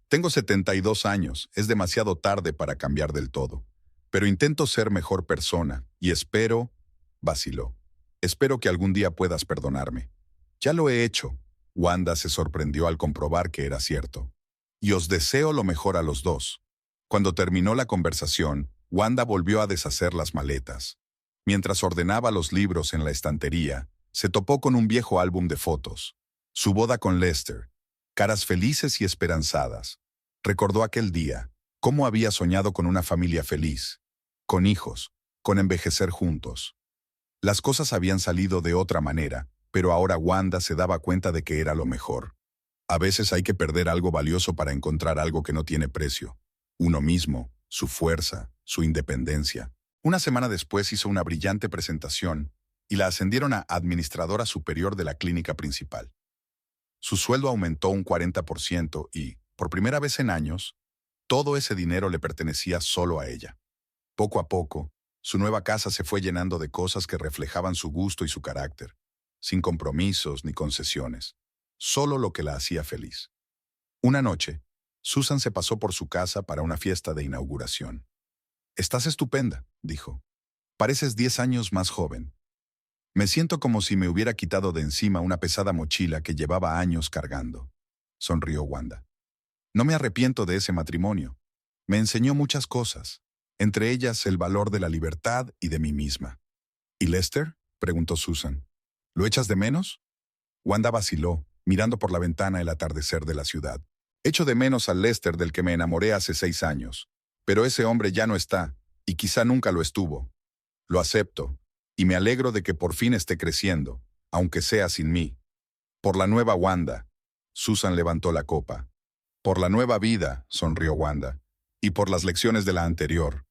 Tengo 72 años, es demasiado tarde para cambiar del todo. Pero intento ser mejor persona y espero, vaciló. Espero que algún día puedas perdonarme. Ya lo he hecho. Wanda se sorprendió al comprobar que era cierto. Y os deseo lo mejor a los dos. Cuando terminó la conversación, Wanda volvió a deshacer las maletas. Mientras ordenaba los libros en la estantería, se topó con un viejo álbum de fotos. Su boda con Lester. Caras felices y esperanzadas. Recordó aquel día, cómo había soñado con una familia feliz, con hijos, con envejecer juntos. Las cosas habían salido de otra manera, pero ahora Wanda se daba cuenta de que era lo mejor. A veces hay que perder algo valioso para encontrar algo que no tiene precio. Uno mismo, su fuerza, su independencia. Una semana después hizo una brillante presentación y la ascendieron a administradora superior de la clínica principal. Su sueldo aumentó un 40% y, Por primera vez en años, todo ese dinero le pertenecía solo a ella. Poco a poco, su nueva casa se fue llenando de cosas que reflejaban su gusto y su carácter, sin compromisos ni concesiones, solo lo que la hacía feliz. Una noche, Susan se pasó por su casa para una fiesta de inauguración. «Estás estupenda», dijo. «Pareces 10 años más joven. Me siento como si me hubiera quitado de encima una pesada mochila que llevaba años cargando», sonrió Wanda. «No me arrepiento de ese matrimonio. Me enseñó muchas cosas, entre ellas el valor de la libertad y de mí misma». «¿Y Lester?», preguntó Susan. «¿Lo echas de menos?». Wanda vaciló, mirando por la ventana el atardecer de la ciudad. «Echo de menos al Lester del que me enamoré hace 6 años. Pero ese hombre ya no está, y quizá nunca lo estuvo. Lo acepto, y me alegro de que por fin esté creciendo, aunque sea sin mí. Por la nueva Wanda». Susan levantó la copa. «Por la nueva vida», sonrió Wanda, «y por las lecciones de la anterior.